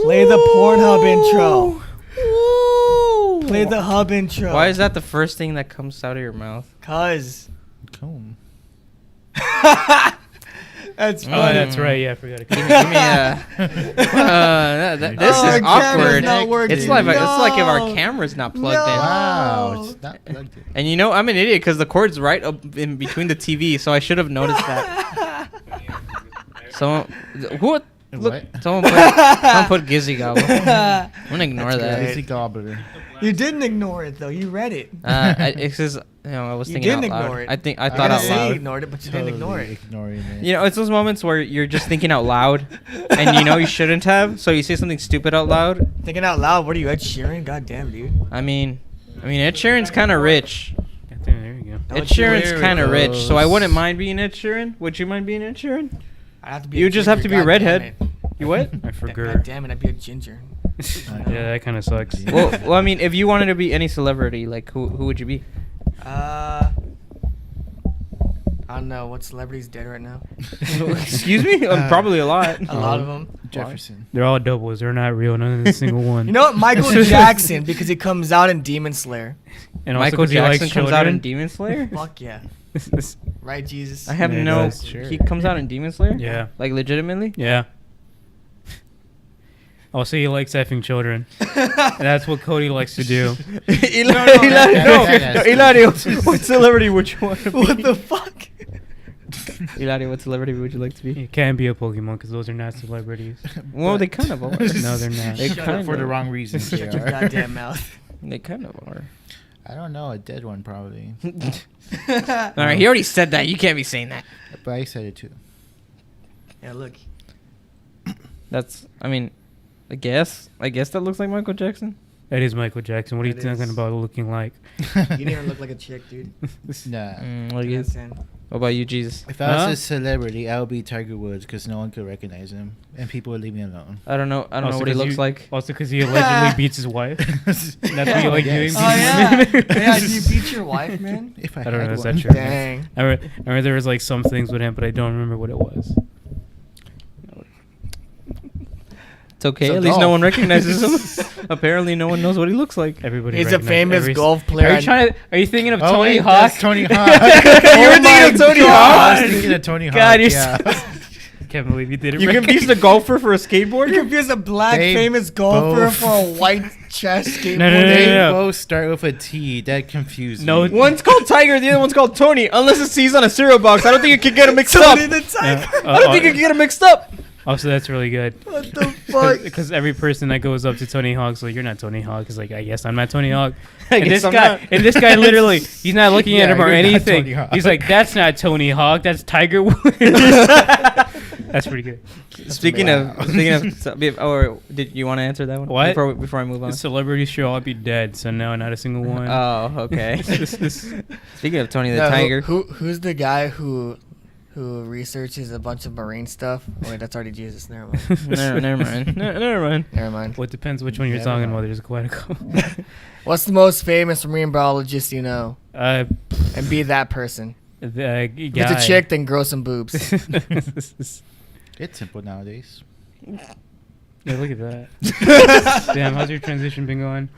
Play the Pornhub intro. Play the hub intro. Why is that the first thing that comes out of your mouth? Cause. Comb. That's funny. Oh, that's right. Yeah, I forgot. Give me this is awkward. It's like if our camera's not plugged in. Wow, it's not plugged in. And you know, I'm an idiot because the cord's right up in between the TV, so I should have noticed that. Someone put Gizzy Gobble. I'm gonna ignore that. Gizzy Gobbler. You didn't ignore it though. You read it. It's just, I was thinking out loud. You didn't ignore it. I thought out loud. You ignored it, but you didn't ignore it. Ignoring it. You know, it's those moments where you're just thinking out loud, and you know you shouldn't have, so you say something stupid out loud. Thinking out loud. What are you, Ed Sheeran? God damn, dude. I mean, Ed Sheeran's kind of rich. There you go. Ed Sheeran's kind of rich, so I wouldn't mind being Ed Sheeran. Would you mind being Ed Sheeran? I'd have to be. You just have to be a redhead. You what? I forgot. God damn it! I'd be a ginger. Yeah, that kind of sucks. well, I mean, if you wanted to be any celebrity, like who would you be? I don't know. What celebrity's dead right now? Excuse me? Probably a lot. A lot of them. Jefferson. They're all doubles. They're not real. None of the single one. You know what? Michael Jackson, because he comes out in Demon Slayer. And also Michael 'cause he likes Jackson comes out in children. Demon Slayer? Fuck yeah. Right, Jesus? I have Yeah, no... that's true. He comes out in Demon Slayer? Yeah. Like, legitimately? Yeah. Also, he likes effing children. And that's what Cody likes to do. Hilario, what celebrity would you want to be? What the fuck? Hilario, what celebrity would you like to be? It can't be a Pokemon because those are not celebrities. Well, they kind of are. No, they're not. They Shut kind up. For the of. wrong reasons. They Shut your are. goddamn mouth. They kind of are. I don't know, a dead one probably. All right, he already said that. You can't be saying that. But I said it too. Yeah, look. That's, I guess that looks like Michael Jackson. That is Michael Jackson. What are you That talking is. about looking like? You didn't even look like a chick, dude. Nah. What about you, Jesus? If I was a celebrity, I would be Tiger Woods because no one could recognize him and people would leave me alone. I don't know what he looks like. Also, because he allegedly beats his wife. That's what you like doing. Oh, yeah. Yeah, you beat your wife, man? If I I don't know. had Is one. that true? Dang. I remember there was like some things with him, but I don't remember what it was. It's okay. So At least no golf. one recognizes him. Apparently, no one knows what he looks like. Everybody. He's a recognized famous every golf player. Are you thinking of Oh, Tony wait, Hawk? that's Tony Hawk. You were thinking of Tony I Hawk? was thinking of Tony Hawk. God, you're yeah. Can't believe you did it. You confused a golfer for a skateboard? You confused a black They famous golfer both- for a white chest skateboard. No, They no. both start with a T. That confused No, me. One's called Tiger, the other one's called Tony. Unless it's C's on a cereal box, I don't think you can get them mixed up. Tony the Tiger. I don't think you can get them mixed up. Also, that's really good. What the fuck? Because every person that goes up to Tony Hawk's like, "You're not Tony Hawk." Is like, "I guess I'm not Tony Hawk." And guess this I'm guy, not. and this guy, literally, he's not looking at Yeah, him or you're not anything. Tony Hawk. He's like, "That's not Tony Hawk. That's Tiger Woods." That's pretty good. Speaking of, did you want to answer that one? What? Before I move on. The celebrities should all be dead, so no, not a single one. Oh, okay. Speaking of Tony the No, Tiger, Who's the guy who researches a bunch of marine stuff? Oh, wait, that's already Jesus. Never mind. never mind. Never mind. Never mind. Well, it depends which one you're Never talking know. about. There's quite a couple. What's the most famous marine biologist you know? The And be that person. guy. If it's a chick, then grow some boobs. It's simple nowadays. Yeah, look at that. Damn, how's your transition been going?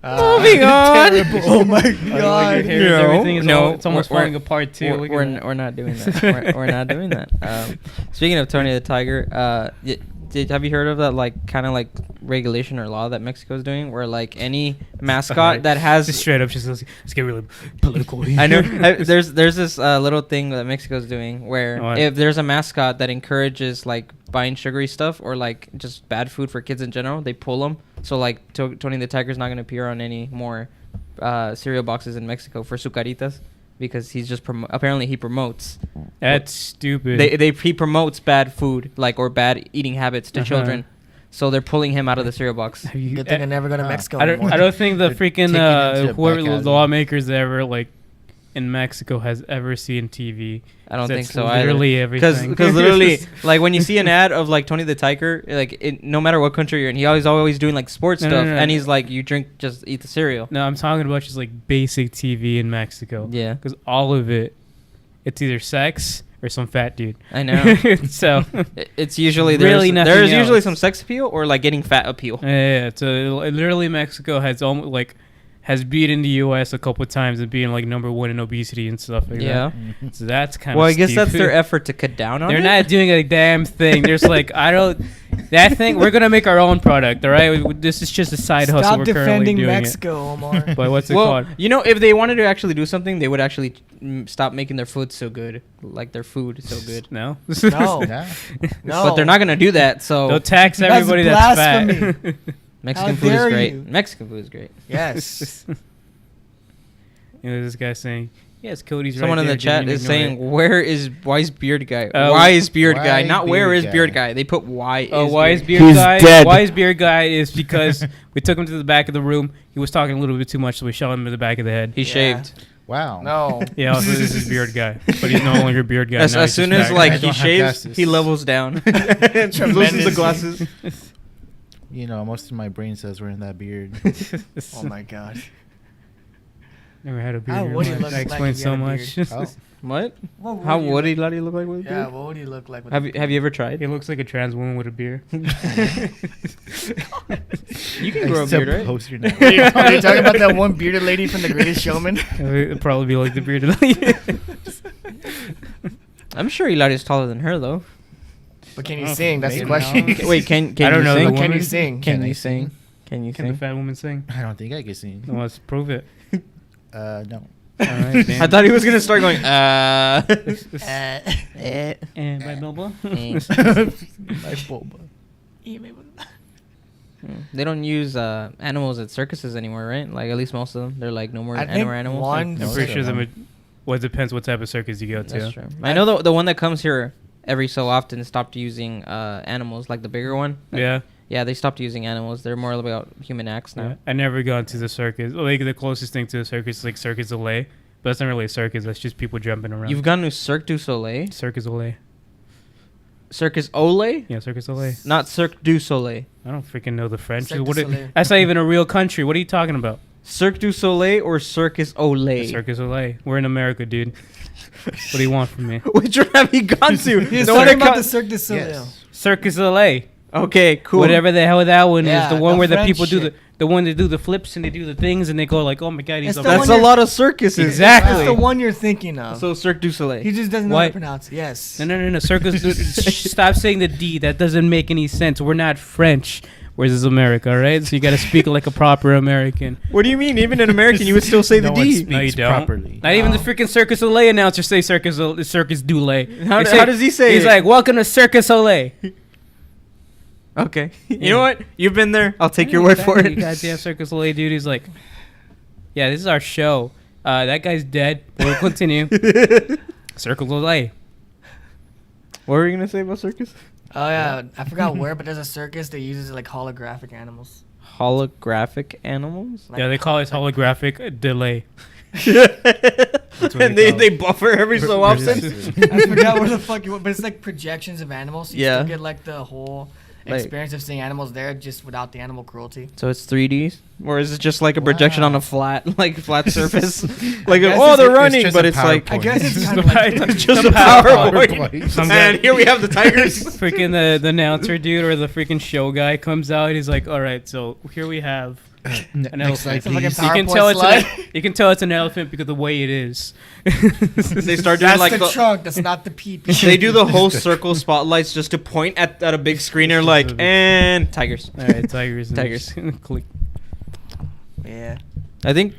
Moving on. Oh my Like your god. hair is everything is No, all, it's almost we're- falling apart too. Look at We're that. not doing that. We're not doing that. Speaking of Tony the Tiger, have you heard of that kind of regulation or law that Mexico's doing, where any mascot that has Just straight up, just let's get really political. I know. There's this little thing that Mexico's doing where What? if there's a mascot that encourages buying sugary stuff or just bad food for kids in general, they pull them. So Tony the Tiger's not going to appear on any more cereal boxes in Mexico for sucaritas because he's just apparently he promotes. That's stupid. He promotes bad food or bad eating habits to Uh-huh. children. So they're pulling him out of the cereal box. Have you- Good thing I never go to Mexico I don't. anymore. I don't think the They're freaking taking it to whoever back the alley. lawmakers ever in Mexico has ever seen TV. I don't think That's so literally either. everything. Because literally, when you see an ad of Tony the Tiger, no matter what country you're in, he's always doing sports No, stuff, no. and he's you drink, just eat the cereal. No, I'm talking about just basic TV in Mexico. Yeah. Because all of it, it's either sex or some fat dude. I know. So It's usually Really nothing there's usually else. some sex appeal or like getting fat appeal. yeah, so literally Mexico has almost like has beaten the U.S. a couple times and being like number 1 in obesity and stuff like Yeah. that. So that's kind of Well, I guess that's their effort to cut down on They're it. not doing a damn thing. There's like that thing. We're gonna make our own product. All right, this is just a side hustle. Stop We're currently defending doing Mexico, Omar. it. But what's it Well, called? you know, if they wanted to actually do something, they would actually stop making their food so good, like their food so good. No, No, Yeah. no. But they're not gonna do that. So They'll tax That's everybody that's fat. blasphemy. Mexican How food is dare great. you. Mexican food is great. Yes. You know, this guy saying, "Yes, Cody's Someone right in there, the chat didn't is ignore saying, it." why is beard guy? Oh, Why is beard guy? why Not where beard is guy? beard guy. They put why Oh, is why beard is beard He's guy? dead. Why is beard guy is because we took him to the back of the room. He was talking a little bit too much, so we shot him in the back of the head. He Yeah. shaved. Wow. No. Yeah, also this is beard guy, but he's no longer beard guy. As, now as he's soon just as back. like I he don't have shaves, glasses. he levels down. Loses the Tremendous. glasses. You know, most of my brain cells were in that beard. Oh my god. Never had a beard. How in would my he life. look That like explains if he so had a much. beard? Oh. What? What How you would he look- Lottie look like with a Yeah, beard? what would he look like with Have a you beard? have you ever tried? He looks like a trans woman with a beard. You can grow a Except beard, right? poster now. Are you talking about that one bearded lady from The Greatest Showman? It'd probably be like the bearded lady. I'm sure Hilari's taller than her though. But can you Oh, sing? That's the maybe question. not. Wait, can I don't you know sing? the Can you woman. sing? Can Can I you sing? sing? Can you Can the sing? fat woman sing? I don't think I can sing. Well, let's prove it. No. All right, I thought he was gonna start going. And by Bilbo. My boba. They don't use animals at circuses anymore, right? Like at least most of them. They're like no more I think animals. one- No, I'm pretty sure so. well, it depends what type of circus you go to. That's true. I know the one that comes here every so often stopped using animals, like the bigger one. Yeah. Yeah, they stopped using animals. They're more about human acts now. Yeah. I never gone to the circus. Like the closest thing to a circus is like Circus du Soleil, but that's not really a circus. That's just people jumping around. You've gone to Cirque du Soleil, Circus du Soleil. Circus Olay, Yeah, Circus du Soleil. not Cirque du Soleil. I don't freaking know the French. Cirque du What Soleil. that's not even a real country. What are you talking about? Cirque du Soleil or Circus Olay? Circus du Soleil. We're in America, dude. What do you want from me? Which one have you gone to? He's The one talking that about co- the Cirque du Soleil. Yes. Circus du Soleil. Okay, cool. Whatever the hell that one Yeah, is. The one the where the French people do shit. the one that do the flips and they do the things and they go like, oh my god, he's It's a the That's one a lot of circuses. Exactly. That's the one you're thinking of. So Cirque du Soleil. He just doesn't know Why- how to pronounce it. Yes. No. Circus. Stop saying the D. That doesn't make any sense. We're not French. Where's this America, right? So you got to speak like a proper American. What do you mean? Even in American, you would still say the No one D. speaks No, you don't. properly. Not even the Wow. freaking Circus Soleil announcer say Circus du Soleil. How, They say- how does he say He's it? like, welcome to Circus Soleil. Okay. You Yeah. know what? You've been there. I'll take your word for You it. goddamn Circus Soleil, dude. He's like, yeah, this is our show. That guy's dead. But we'll continue. Circus Soleil. What were you gonna say about circus? Oh yeah, I forgot where, but there's a circus that uses like holographic animals. Holographic animals. Like, Yeah, they call it holographic delay. what And they they call buffer every so often. Precisely. I forgot where the fuck you went, but it's like projections of animals. So you Yeah. still get like the whole Like- experience of seeing animals there, just without the animal cruelty. So it's 3D, or is it just like a projection on Wow. a flat, like flat surface? Like, guess oh, it's- they're it's running, just but a it's like I guess it's Just kind of the like power- it's just the a power PowerPoint. Some And guy- here we have the tigers. Freaking the announcer dude or the freaking show guy comes out. He's like, all right, so here we have an Next elephant. slide, It's like a please. You can PowerPoint tell it's slide. you can tell it's an elephant because of the way it is. They start doing That's like the trunk. That's not the pee-pee. they do the whole circle spotlights just to point at a big screener, like, and tigers. All right, tigers. and Tigers. just click. Yeah. I think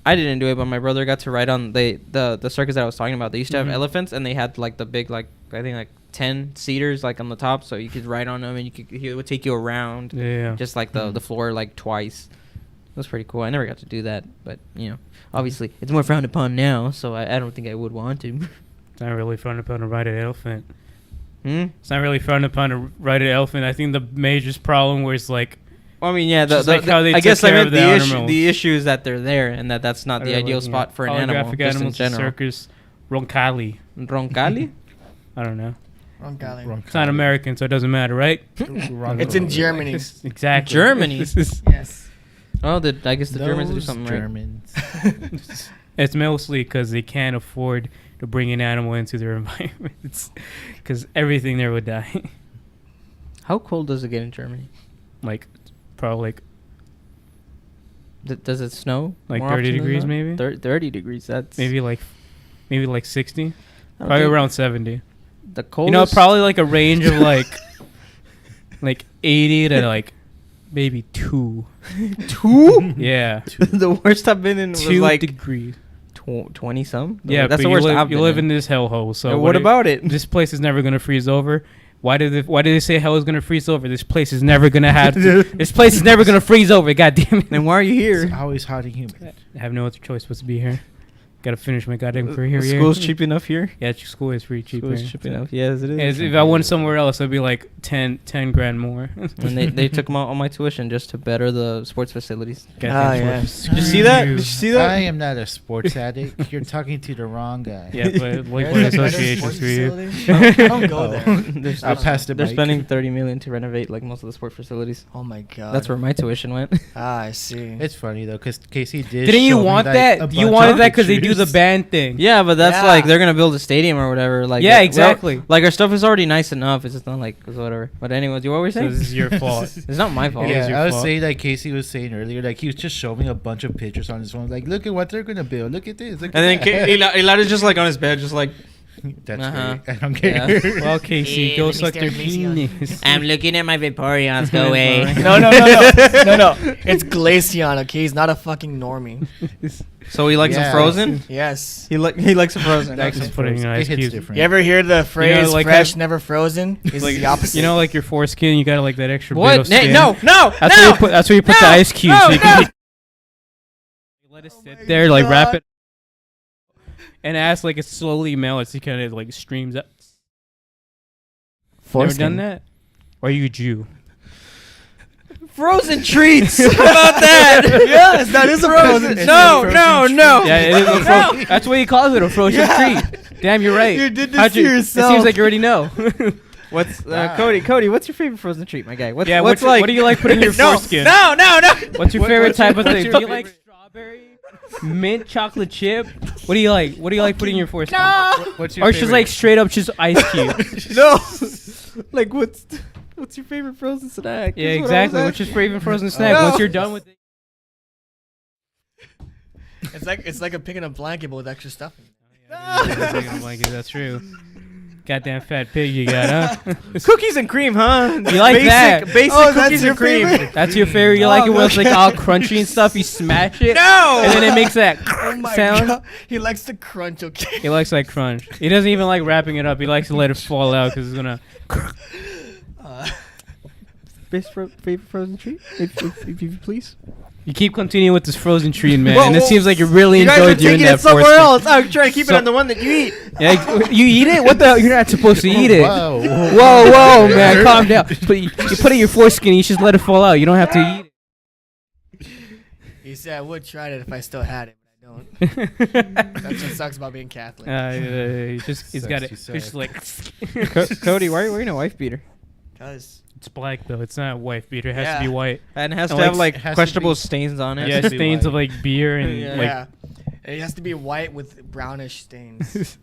I didn't do it, but my brother got to ride on the circus that I was talking about. They used to have Mhm. elephants, and they had like the big, like I think like 10 seaters like on the top, so you could ride on them, and he would take you around, Yeah. just like the floor like twice. It was pretty cool. I never got to do that, but you know, obviously it's more frowned upon now, so I don't think I would want to. It's not really frowned upon to ride an elephant. Hmm? It's not really frowned upon to ride an elephant. I think the major problem was like, Well, I mean, yeah, Just like how they I took guess I care meant of the animals. the issue is that they're there, and that's not the I don't know, ideal you know, spot for an animal, holographic just in animals in general. circus, Roncalli. Roncalli? I don't know. Wrong golly. Wrong It's not American, so it doesn't matter, right? Wrong It's in color. Germany. Exactly. Germany? Yes. Oh, I guess the Germans do Those something right. Germans. It's mostly because they can't afford to bring an animal into their environment. Because everything there would die. How cold does it get in Germany? Like, probably like Does it snow? Like more 30 often than degrees not? maybe? 30 degrees. That's maybe like 60. I don't Probably think around 70. the coldest. You know, probably like a range of like 80 to like maybe 2. 2. Yeah. The worst I've been in was 2 like degrees. 20 some. Yeah, that's but the worst I've you been live in. in this hellhole. So What about it? This place is never gonna freeze over. Why did they say hell is gonna freeze over? This place is never gonna have. This place is never gonna freeze over. God damn it! Then why are you It's here? always hot and humid. I have no other choice but to be here. Gotta finish my goddamn career here. School's cheap enough here. Yeah, school is pretty cheap. School's here. cheap enough. Yes, it is. Yes, if I went somewhere else, it'd be like 10 grand more. And they took all my tuition just to better the sports facilities. Goddamn yeah. sports. Did you see that? Did you see that? I am not a sports addict. You're talking to the wrong guy. Yeah, but There's like a what better associations sports for you? facility? I don't go Oh. there. I'll pass the They're mic. spending 30 million to renovate like most of the sport facilities. Oh my god. That's where my tuition went. Ah, I see. It's funny though, because Casey did. Didn't you show me, want like, a that? You bunch wanted of that because they do the pictures. band thing. Yeah, but that's Yeah. like they're gonna build a stadium or whatever. Like Yeah, we're- exactly. Like our stuff is already nice enough. It's just not like it's whatever. But anyways, what were we So saying? this is your fault. It's not my fault. It is Yeah, your I was fault. saying like Casey was saying earlier, like he was just showing me a bunch of pictures on his phone, like look at what they're gonna build, look at this, look And then at that. Elada's just like on his bed, just like That's Uh-huh. great. I don't care. Yeah. Well, Casey, Yeah, go let me suck stare their at Glaceon. penis. I'm looking at my Vaporeons. Go away. No, no, no, no, no, no. It's Glaceon, okay? He's not a fucking normie. So he likes Yeah. them frozen. Yes. He likes them frozen. That's Just putting frozen. ice It hits cubes. different. You ever hear the phrase like "fresh, that- never frozen"? It's Like, the opposite. You know, like your foreskin, you got like that extra bit What? of skin. No, no, That's no. where you put the No, ice cubes. no, so you can no. let it sit my there, like wrap God. it, and as like it slowly melts, it kind of like streams up. Never done that? Or are you a Jew? Frozen treats. How about that? Yes, that is a frozen. It's No, a no, frozen no. treat. Yeah, it is a No. that's what he calls it, a frozen Yeah. treat. Damn, you're right. You did this How'd to It yourself. seems like you already know. What's Wow. Cody? What's your favorite frozen treat, my guy? What's Yeah, what's what do you like putting in your no, foreskin? No, no, no. What's your favorite type of thing? your Do you like favorite- strawberry, mint chocolate chip? What do you like? What do you like putting in your foreskin? What's your Or just favorite? like straight up just ice cube. No. Like what's your favorite frozen snack? Yeah, That's what I was exactly. What's your asking. favorite frozen snack? No. Once you're done with it. It's like a picking a blanket but with extra stuffing. That's true. Goddamn fat pig you got, huh? Cookies and cream, huh? You like that? Basic Oh, that's cookies your and cream. favorite? That's your favorite. You like it when it's like all crunchy and stuff. You smash it. No. And then it makes that Oh my sound. god, he likes to crunch. Okay. He likes like crunch. He doesn't even like wrapping it up. He likes to let it fall out because it's gonna. Favorite frozen treat, if you please. You keep continuing with this frozen treat, man, Whoa, and it whoa. seems like you really You guys are enjoyed doing taking that. it somewhere foreskin. else. I'm trying to keep it So- on the one that you eat. Yeah, you eat it? What the hell? You're not supposed to eat it. Whoa, Whoa, whoa, man, calm down. But you put it in your foreskin. You just let it fall out. You don't have to eat it. He said I would try it if I still had it, but I don't. That's what sucks about being Catholic. He's got it. Sucks to Just suck. like Cody, why are you wearing a wife beater? Cause it's black though. It's not wife beater. It has to Yeah. be white. And it has And to like- have like it has to questionable be- stains on it. Has Yeah, to be stains of white. like beer and Yeah. like yeah, it has to be white with brownish stains.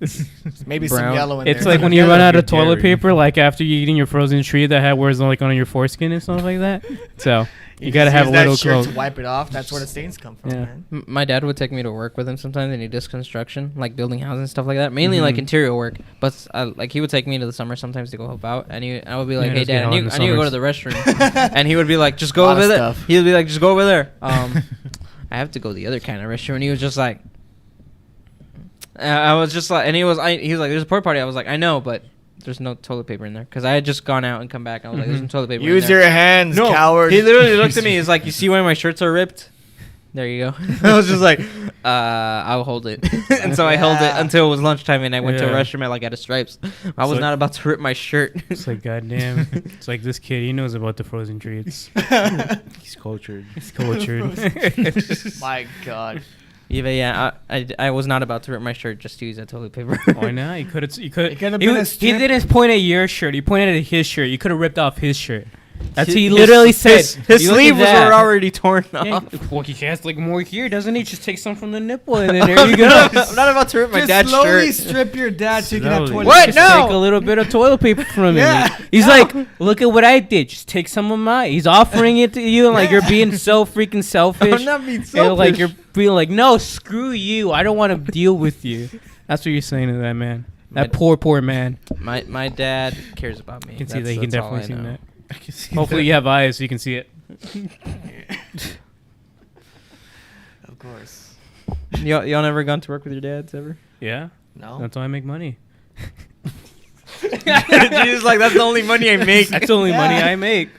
Maybe Brown. some yellow in it's there. like when you Yeah, run that'd out of be toilet dairy. paper, like after you eating your frozen treat that had words like on your foreskin and stuff like that. So you gotta just have a use that little shirt clothes. to wipe it off. That's where the stains come from, Yeah. man. My dad would take me to work with him sometimes, and he does construction, like building houses and stuff like that. Mainly like Mhm. interior work, but like he would take me to the summer sometimes to go help out, and I would be like, Yeah, "Hey, let's get Dad, hot in the I need to go to summers." the restroom," and he would be like, "Just go Lot over of there." stuff. He would be like, "Just go over there." I have to go the other kind of restroom, and he was just like, I was just like, and he was like, "There's a porta potty." I was like, "I know, but." There's no toilet paper in there because I had just gone out and come back. And I was like, "There's no toilet paper." Use in there. your hands, No, coward. he literally looked at me. He's like, "You see why my shirts are ripped? There you go." I was just like, "I'll hold it." And so I held it Yeah. until it was lunchtime, and I went to a Yeah. restroom at like out of stripes. I was So- not about to rip my shirt. It's like goddamn. It's like this kid. He knows about the frozen treats. He's cultured. He's cultured. My God. Yeah, I was not about to rip my shirt just to use that toilet paper. Why not? You could. You could. It could've He, been a he strip. didn't point at your shirt. He pointed at his shirt. You could have ripped off his shirt. That's he literally said. His "You look at sleeve was that." already torn Yeah, off. well, he has like more here, doesn't he? Just take some from the nipple and then there you go. I'm not about to rip my Just dad's slowly shirt. strip your dad so you can have Slowly. toilet What? paper. Just No. take a little bit of toilet paper from him. Yeah. He's like, look at what I did. Just take some of mine. He's offering it to you, and like you're being so freaking selfish. I'm not being And, selfish. like you're being like, no, screw you. I don't want to deal with you. That's what you're saying to that man. That poor man. My dad cares about me. You can see that. You can That's all definitely I see know. that. I can see Hopefully that. you have eyes so you can see it. Of course. Y'all never gone to work with your dads ever? Yeah, No. that's how I make money. She's like, that's the only money I make. That's the only money I make.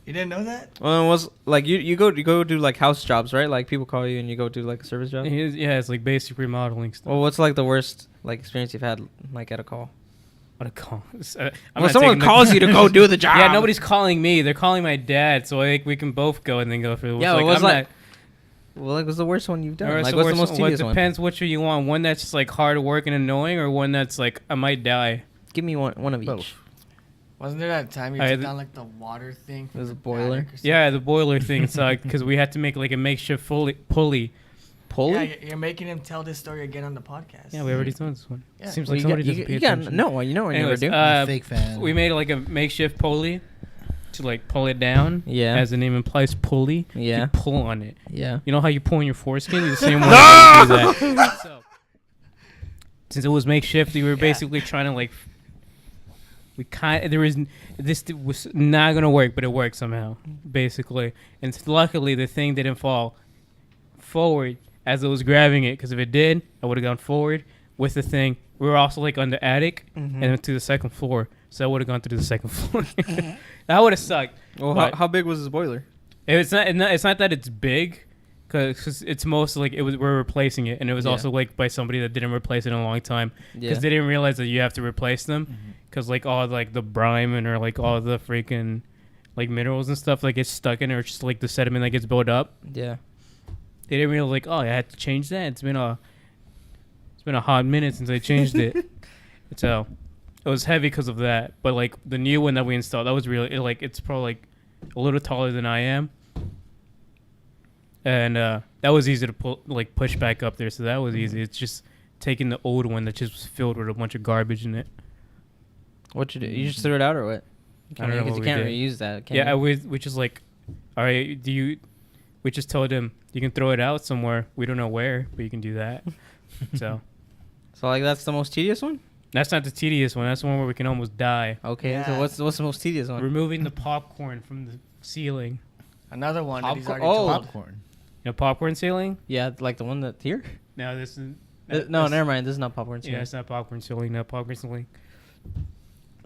You didn't know that? Well, it was like you go do like house jobs, right? Like people call you and you go do like a service job. Yeah, it's like basic remodeling stuff. Well, what's like the worst like experience you've had like at a call? What a call. Well, someone calls you to go do the job. Yeah, nobody's calling me. They're calling my dad, so like we can both go and then go through. Yeah, like, it was I'm like. Well, like, what's the worst one you've done? Or Like, so what's the worse- most what tedious one? depends which one you want. One that's just like hard work and annoying, or one that's like I might die. Give me one of each. Both. Wasn't there that time you I took had- down like the water thing? It was from a the boiler? attic or something? Yeah, the boiler thing sucked because we had to make like a makeshift pulley. Pulley? Yeah, you're making him tell this story again on the podcast. Yeah, we already done this one. Yeah. Seems Well, like you somebody got, doesn't pay you got attention. no. You know what you never Anyways, do. I'm a fake fan. we made like a makeshift pulley to like pull it down. Yeah. As the name implies, pulley. Yeah. You pull on it. Yeah. You know how you pull on your foreskin? The same way you do that. So, since it was makeshift, we were basically trying to like. This was not gonna work, but it worked somehow, basically. And luckily, the thing didn't fall forward as it was grabbing it, because if it did, I would have gone forward with the thing. We were also like on the attic and went to the second floor, so I would have gone through the second floor. That would have sucked. Well, But- how big was this boiler? It's not that it's big, because it's mostly like we're replacing it, and it was Yeah. also like by somebody that didn't replace it in a long time, Yeah. because they didn't realize that you have to replace them, because like all like the brine and or like all the freaking like minerals and stuff like gets stuck in, or just like the sediment that gets built up. Yeah. They didn't realize like, oh, I had to change that. It's been a hot minute since I changed it, so it was heavy because of that. But like the new one that we installed, that was really like it's probably like a little taller than I am. And that was easy to push back up there, so that was easy. It's just taking the old one that just was filled with a bunch of garbage in it. What you do? You just threw it out or what? I don't know Because what you we can't did. reuse that. Can Yeah, you? we just like, all right, we just told him you can throw it out somewhere. We don't know where, but you can do that. So So like that's the most tedious one. that's not the tedious one. That's the one where we can almost die. Okay. Yeah. So what's the most tedious one? Removing the popcorn from the ceiling. Another one that he's already Oh. told. Popcorn. You know, popcorn ceiling? Yeah, like the one that's here. No, this is. No, never mind. This is not popcorn. Yeah, it's not popcorn ceiling. No, popcorn ceiling.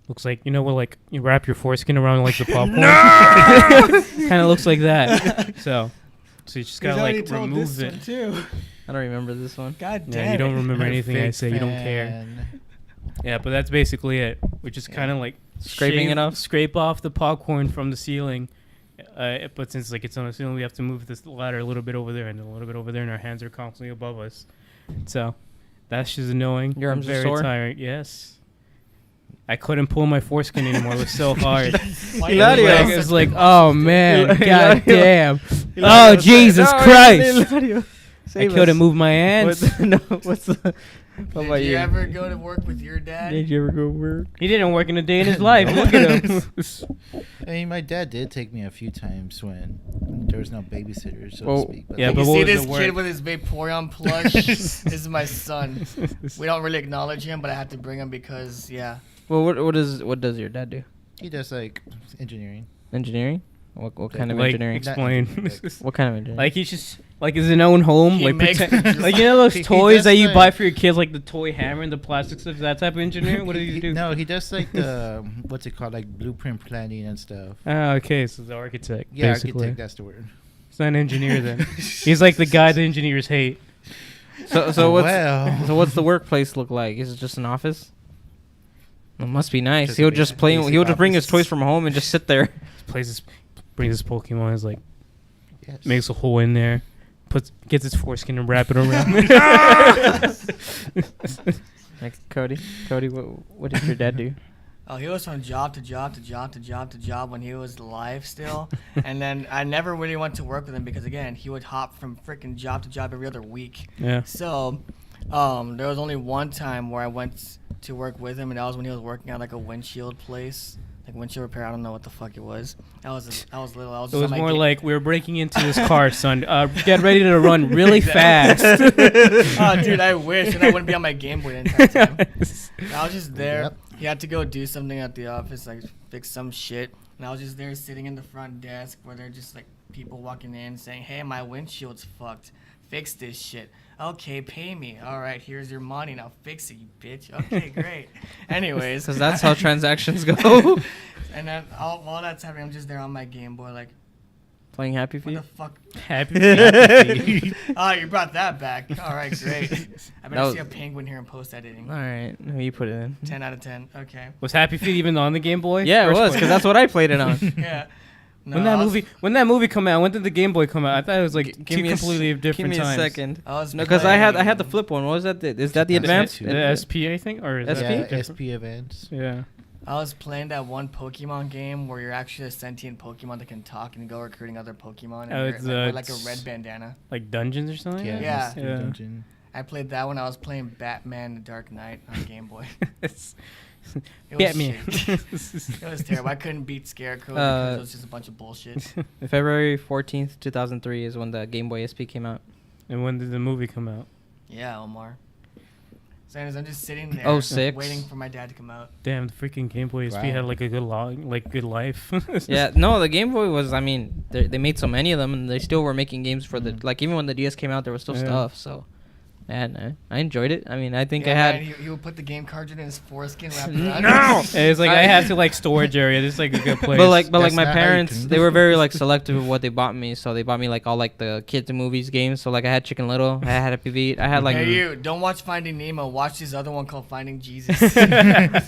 Looks like, you know, where like you wrap your foreskin around like the popcorn. Kind of looks like that. So you just gotta like remove it. too. I don't remember this one. God Yeah, damn. you don't remember I'm a anything I fake say. You don't care. fan. Yeah, but that's basically it. We just kind of like Scraping it off? scrape off the popcorn from the ceiling. But since like it's on the ceiling, we have to move this ladder a little bit over there and a little bit over there, and our hands are constantly above us. So that's just annoying. Your I'm arms are very sore? tired. Yes. I couldn't pull my foreskin anymore. It was so hard. Hilario. It was like, oh man, Hilario. god damn. Hilario, Oh Jesus no, Christ! Hilario, I save couldn't us. move my hands. What's the? How about Did you you? ever go to work with your dad? Did you ever go work? He didn't work in a day in his life. Look at him. I mean, my dad did take me a few times when there was no babysitter, so Oh, to speak. yeah, You but see what was this the kid work? with his Vaporeon plush? This is my son. We don't really acknowledge him, but I have to bring him because, yeah. Well, what does your dad do? he does like engineering. Engineering? What kind of Like, engineering? explain. What kind of engineering? Like he's just like his own home, He like makes pretend, the- like you know those He toys does that you like- buy for your kids, like the toy hammer and the plastic stuff. That type of engineer. What does he do? No, he does like the what's it called, like blueprint planning and stuff. Oh, okay, so the architect. Yeah, basically. architect. That's the word. He's not an engineer then. He's like the guy the engineers hate. so Well. what's the workplace look like? Is it just an office? It must be nice. Just a He'll basic- just play. basic He'll just bring his office. toys from home and just sit there. Brings his Pokemon. Is like Yes. makes a hole in there, gets his foreskin and wrap it around. Next, Cody. Cody, what did your dad do? Oh, he was from job to job to job to job to job when he was alive still. And then I never really went to work with him because, again, he would hop from freaking job to job every other week. Yeah. So there was only one time where I went to work with him, and that was when he was working at like a windshield place. Like windshield repair, I don't know what the fuck it was. I was little. I was It just was on my more game. like we were breaking into this car, son. Get ready to run really fast. Oh, dude, I wish, and I wouldn't be on my Game Boy the entire time. I was just there. Yep. He had to go do something at the office, like fix some shit, and I was just there sitting in the front desk where they're just like people walking in saying, "Hey, my windshield's fucked. Fix this shit." Okay, pay me. All right, here's your money. Now fix it, you bitch. Okay, great. Anyways, Because that's how transactions go. And then while that's happening, I'm just there on my Game Boy, like, Playing Happy what Feet. the fuck? Happy. Oh, you brought that back. All right, great. I That better was- see a penguin here in post editing. All right, no, you put it in. 10 out of 10. Okay. Was Happy Feet even on the Game Boy? Yeah, it First was one? because that's what I played it on. Yeah. No, When that movie come out, when did the Game Boy come out? I thought it was like Give two me a s- completely different Give me times. a second. I was No, because I had the playing- flip one. What was that? Is that the That's advanced? it, The SP anything or is SP? that Yeah, different? SP events. Yeah. I was playing that one Pokemon game where you're actually a sentient Pokemon that can talk and go recruiting other Pokemon and Oh, you're, it's, like, with like a it's- red bandana. Like Dungeons or something? Yeah. Yeah. Mystery Yeah. Dungeon. I played that when I was playing Batman: The Dark Knight on Game Boy. It's It was Batman. shit. It was terrible. I couldn't beat Scarecrow because it was just a bunch of bullshit. February 14th, 2003 is when the Game Boy SP came out. And when did the movie come out? Yeah, Omar. So anyways, I'm just sitting there Oh, 06. waiting for my dad to come out. Damn, the freaking Game Boy SP Wow. had like a good life. Yeah, no, the Game Boy was. I mean, they made so many of them, and they still were making games for the like. Even when the DS came out, there was still Yeah. stuff. So, man, I enjoyed it. I mean, I think Yeah, I had. man, he would put the game cartridge in his foreskin wrapped around No! it. And it's like I have to like storage area. This is like a good place. But like That's my not how you parents, can- they were very like selective of what they bought me. So they bought me like all like the kids movies games. So like I had Chicken Little, I had Happy Feet, I had like Hey, you, don't watch Finding Nemo. Watch this other one called Finding Jesus.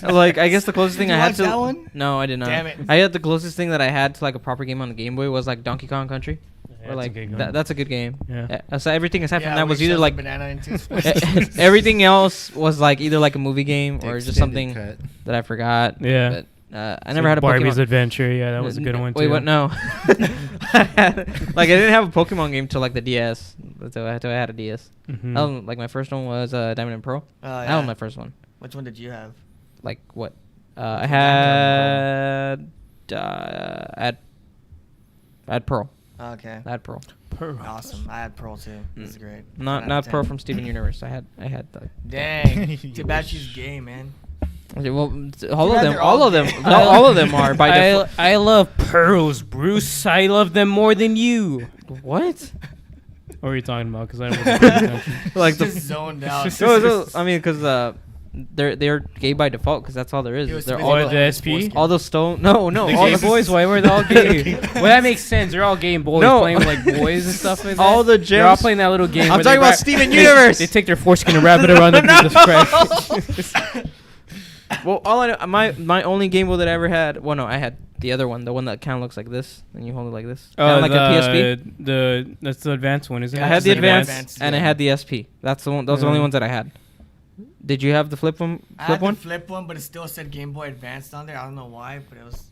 like I guess the closest thing Did I you had watch to. that one? No, I did not. Damn it. I had the closest thing that I had to like a proper game on the Game Boy was like Donkey Kong Country. Yeah, Or that's a like good game. that's a good game. Yeah. So everything aside from Yeah, that where was he either shoves a like banana into his foreskin. everything else was like either like a movie game The or just extended something cut. that I forgot. Yeah. But I It's never like had a Barbie's Pokemon. Adventure. Yeah, that was a good one too. Wait, what? No. Like I didn't have a Pokemon game till like the DS. Until I had a DS. Mhm. Like my first one was Diamond and Pearl. Oh, That yeah. was my first one. Which one did you have? Like what? I Diamond had I had Pearl. Oh, okay. I had Pearl. Awesome. I had Pearl too. This is great. 10 Not out not of Pearl 10. from Steven Universe. I had the. Dang. You Too bad wish. she's gay, man. Okay, well, bad all of them, they're all all of them, gay. all of them are by default. I love pearls, Bruce. I love them more than you. What? What are you talking about? Because I don't really pay attention. Like Just the. zoned out. No, I mean, because they're gay by default because that's all there He is. was They're busy all Oh, with the his SP? foreskin. all the stone. No, The all Game the Boys? Why were they all gay? Well, that makes sense. They're all Game Boys No. playing with like boys and stuff like that. All the They're all gems- playing that little game. I'm where talking they about wrap- Steven they- Universe. They take their foreskin and wrap it around them. No. Jesus Christ. Well, all I know, my only Game Boy that I ever had. Well, no, I had the other one, the one that kind of looks like this, and you hold it like this, kinda like a PSP. That's the advanced one, isn't Yeah, I it? had just the like an advanced, advanced, and I yeah. had the SP. That's the one. Those are the only Yeah. ones that I had. Did you have the flip one? I Flip had one? the flip one, but it still said Game Boy Advanced on there. I don't know why, but it was.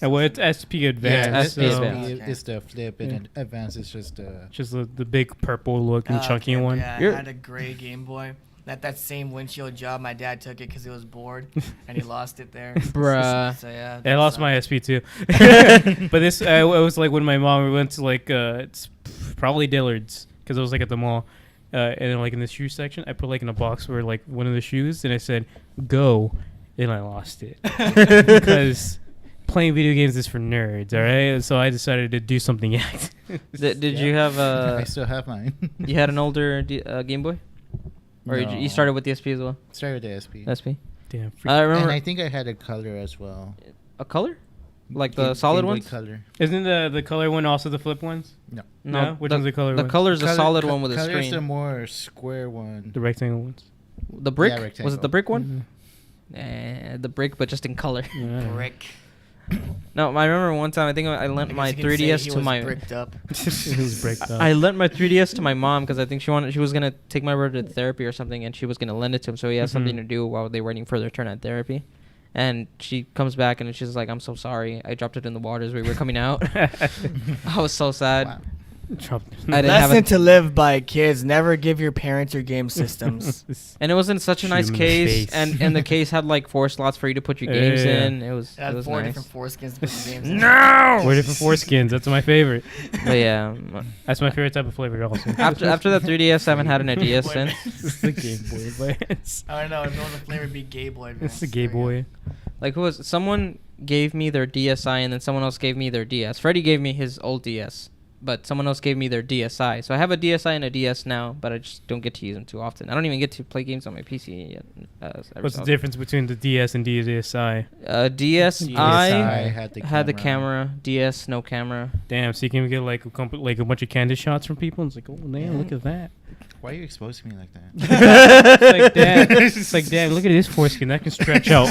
Well, it's SP advanced. Yeah, SP it's, is so bad. Okay. it's the flip, and Yeah. then advance is just just the big purple looking chunky okay, one. Yeah, You're- I had a gray Game Boy. That same windshield job, my dad took it because he was bored, and he lost it there. Bruh. So yeah. Yeah, I lost my SP too. But this, it was like when my mom, we went to like, it's probably Dillard's because it was like at the mall. And then like in the shoe section, I put like in a box where like one of the shoes, and I said, "Go," and I lost it because playing video games is for nerds. All right, so I decided to do something else. Did you have I still have mine. you had an older Game Boy, or you started with the SP as well? Started with the SP. SP. Damn. I remember And I think I had a color as well. a color, like Game- the solid Game Boy ones. color. Isn't the color one also the flip ones? No. No, which one's the color The one? color's a Color- solid co- one with a color's screen. the more square one. The rectangle ones. The brick? Yeah, Was rectangle. it the brick one? The brick, but just in color. Yeah. Brick. No, I remember one time I think I lent I my guess you can say 3DS he to was my. bricked up. It was bricked up. I lent my 3DS to my mom because I think she was gonna take my brother to therapy or something, and she was gonna lend it to him so he has something Mhm. to do while they were waiting for their turn at therapy. And she comes back and she's like, "I'm so sorry. I dropped it in the water as we were coming out." I was so sad. Wow. I didn't have Lesson a, to live by, kids. Never give your parents your game systems. and it was in such a nice Shoot 'em in the case, face. and the case had like 4 slots for you to put your games Yeah. in. It was It had 4 nice. different foreskins to put the games in. No. 4 different foreskins. That's my favorite. But yeah, That's my favorite type of flavor also. after the 3DS, I haven't had an DS Boy since. It's the Game Boy Advance. I don't know. If it was a flavor, it'd be Gay Boy. It's the Advance. Gay There you Boy. Like who was someone gave me their DSi and then someone else gave me their DS. Freddie gave me his old DS, but someone else gave me their DSi. So I have a DSi and a DS now, but I just don't get to use them too often. I don't even get to play games on my PC yet. Every What's so the difference between the DS and DSi? DSi DSi had the camera. DS no camera. Damn, so you can get like a bunch of candid shots from people. And it's like, oh damn, look at that. Why are you exposing me like that? It's like damn, look at this foreskin that can stretch out.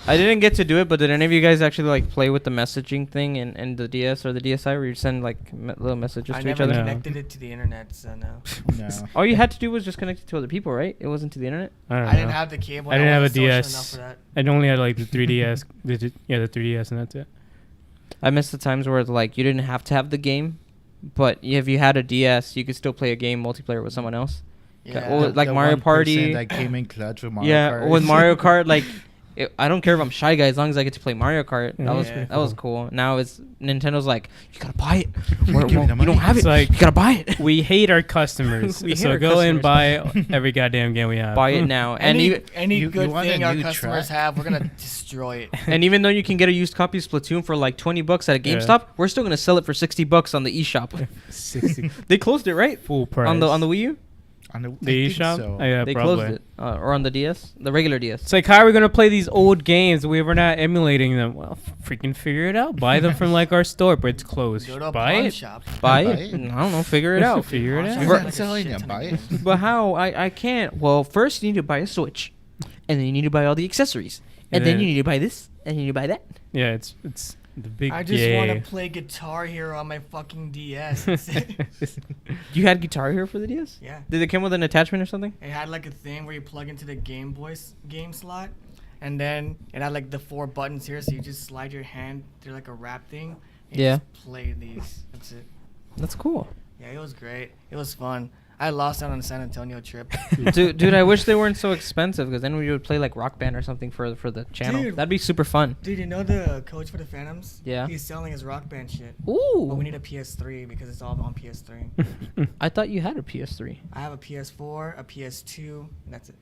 I didn't get to do it, but did any of you guys actually like play with the messaging thing in the DS or the DSi where you send like little messages I to each never other? No. connected it to the internet, so no. No. All you had to do was just connect it to other people, right? It wasn't to the internet. I don't know. I didn't have the cable. I didn't have a wasn't social DS. enough for that. I only had like the 3DS. the 3DS, and that's it. I miss the times where like you didn't have to have the game, but if you had a DS, you could still play a game multiplayer with someone else. Yeah. Well, like The Mario one Party. person that came in clutch with Mario Yeah, Kart. with Mario Kart, like I don't care if I'm shy guy as long as I get to play Mario Kart. Yeah, That was yeah. that was cool. Now it's Nintendo's like you gotta buy it. Or, Give me well, the you don't money. have It's it. like- you gotta buy it. We hate our customers, We hate so our go and customers. buy every goddamn game we have. Buy it now. And Any you good want a thing our new customers track? have, we're gonna destroy it. and even though you can get a used copy of Splatoon for like $20 at a Yeah. GameStop, we're still gonna sell it for $60 on the eShop. 60 They closed it, right? full price On the Wii U, On the the I think eShop. so. Oh, yeah, they probably. closed it. Or on the DS, the regular DS. It's like, how are we gonna play these old games? We're not emulating them. Well, freaking figure it out. Buy them from like our store, but it's closed. Go to a Buy pawn it. shop. Buy Buy it. it. I don't know. Figure it out. Figure it Pawn out. shop We're has, not a selling shit it, ton buy of it. games. But how? I can't. Well, first you need to buy a Switch, and then you need to buy all the accessories, and And then then- you need to buy this, and you need to buy that. Yeah, it's the big. I just yeah. want to play Guitar Hero on my fucking DS. That's it. You had Guitar Hero for the DS? Yeah. Did it come with an attachment or something? It had like a thing where you plug into the Game Boy's game slot, and then it had like the 4 buttons here, so you just slide your hand through like a wrap thing. And you Yeah. just play these. That's it. That's cool. Yeah, it was great. It was fun. I lost out on the San Antonio trip. Dude, I wish they weren't so expensive because then we would play like Rock Band or something for the channel. Dude. That'd be super fun. Dude, you know the coach for the Phantoms? Yeah. He's selling his Rock Band shit. But we Ooh. need a PS3 because it's all on PS3. I thought you had a PS3. I have a PS4, a PS2, and that's it.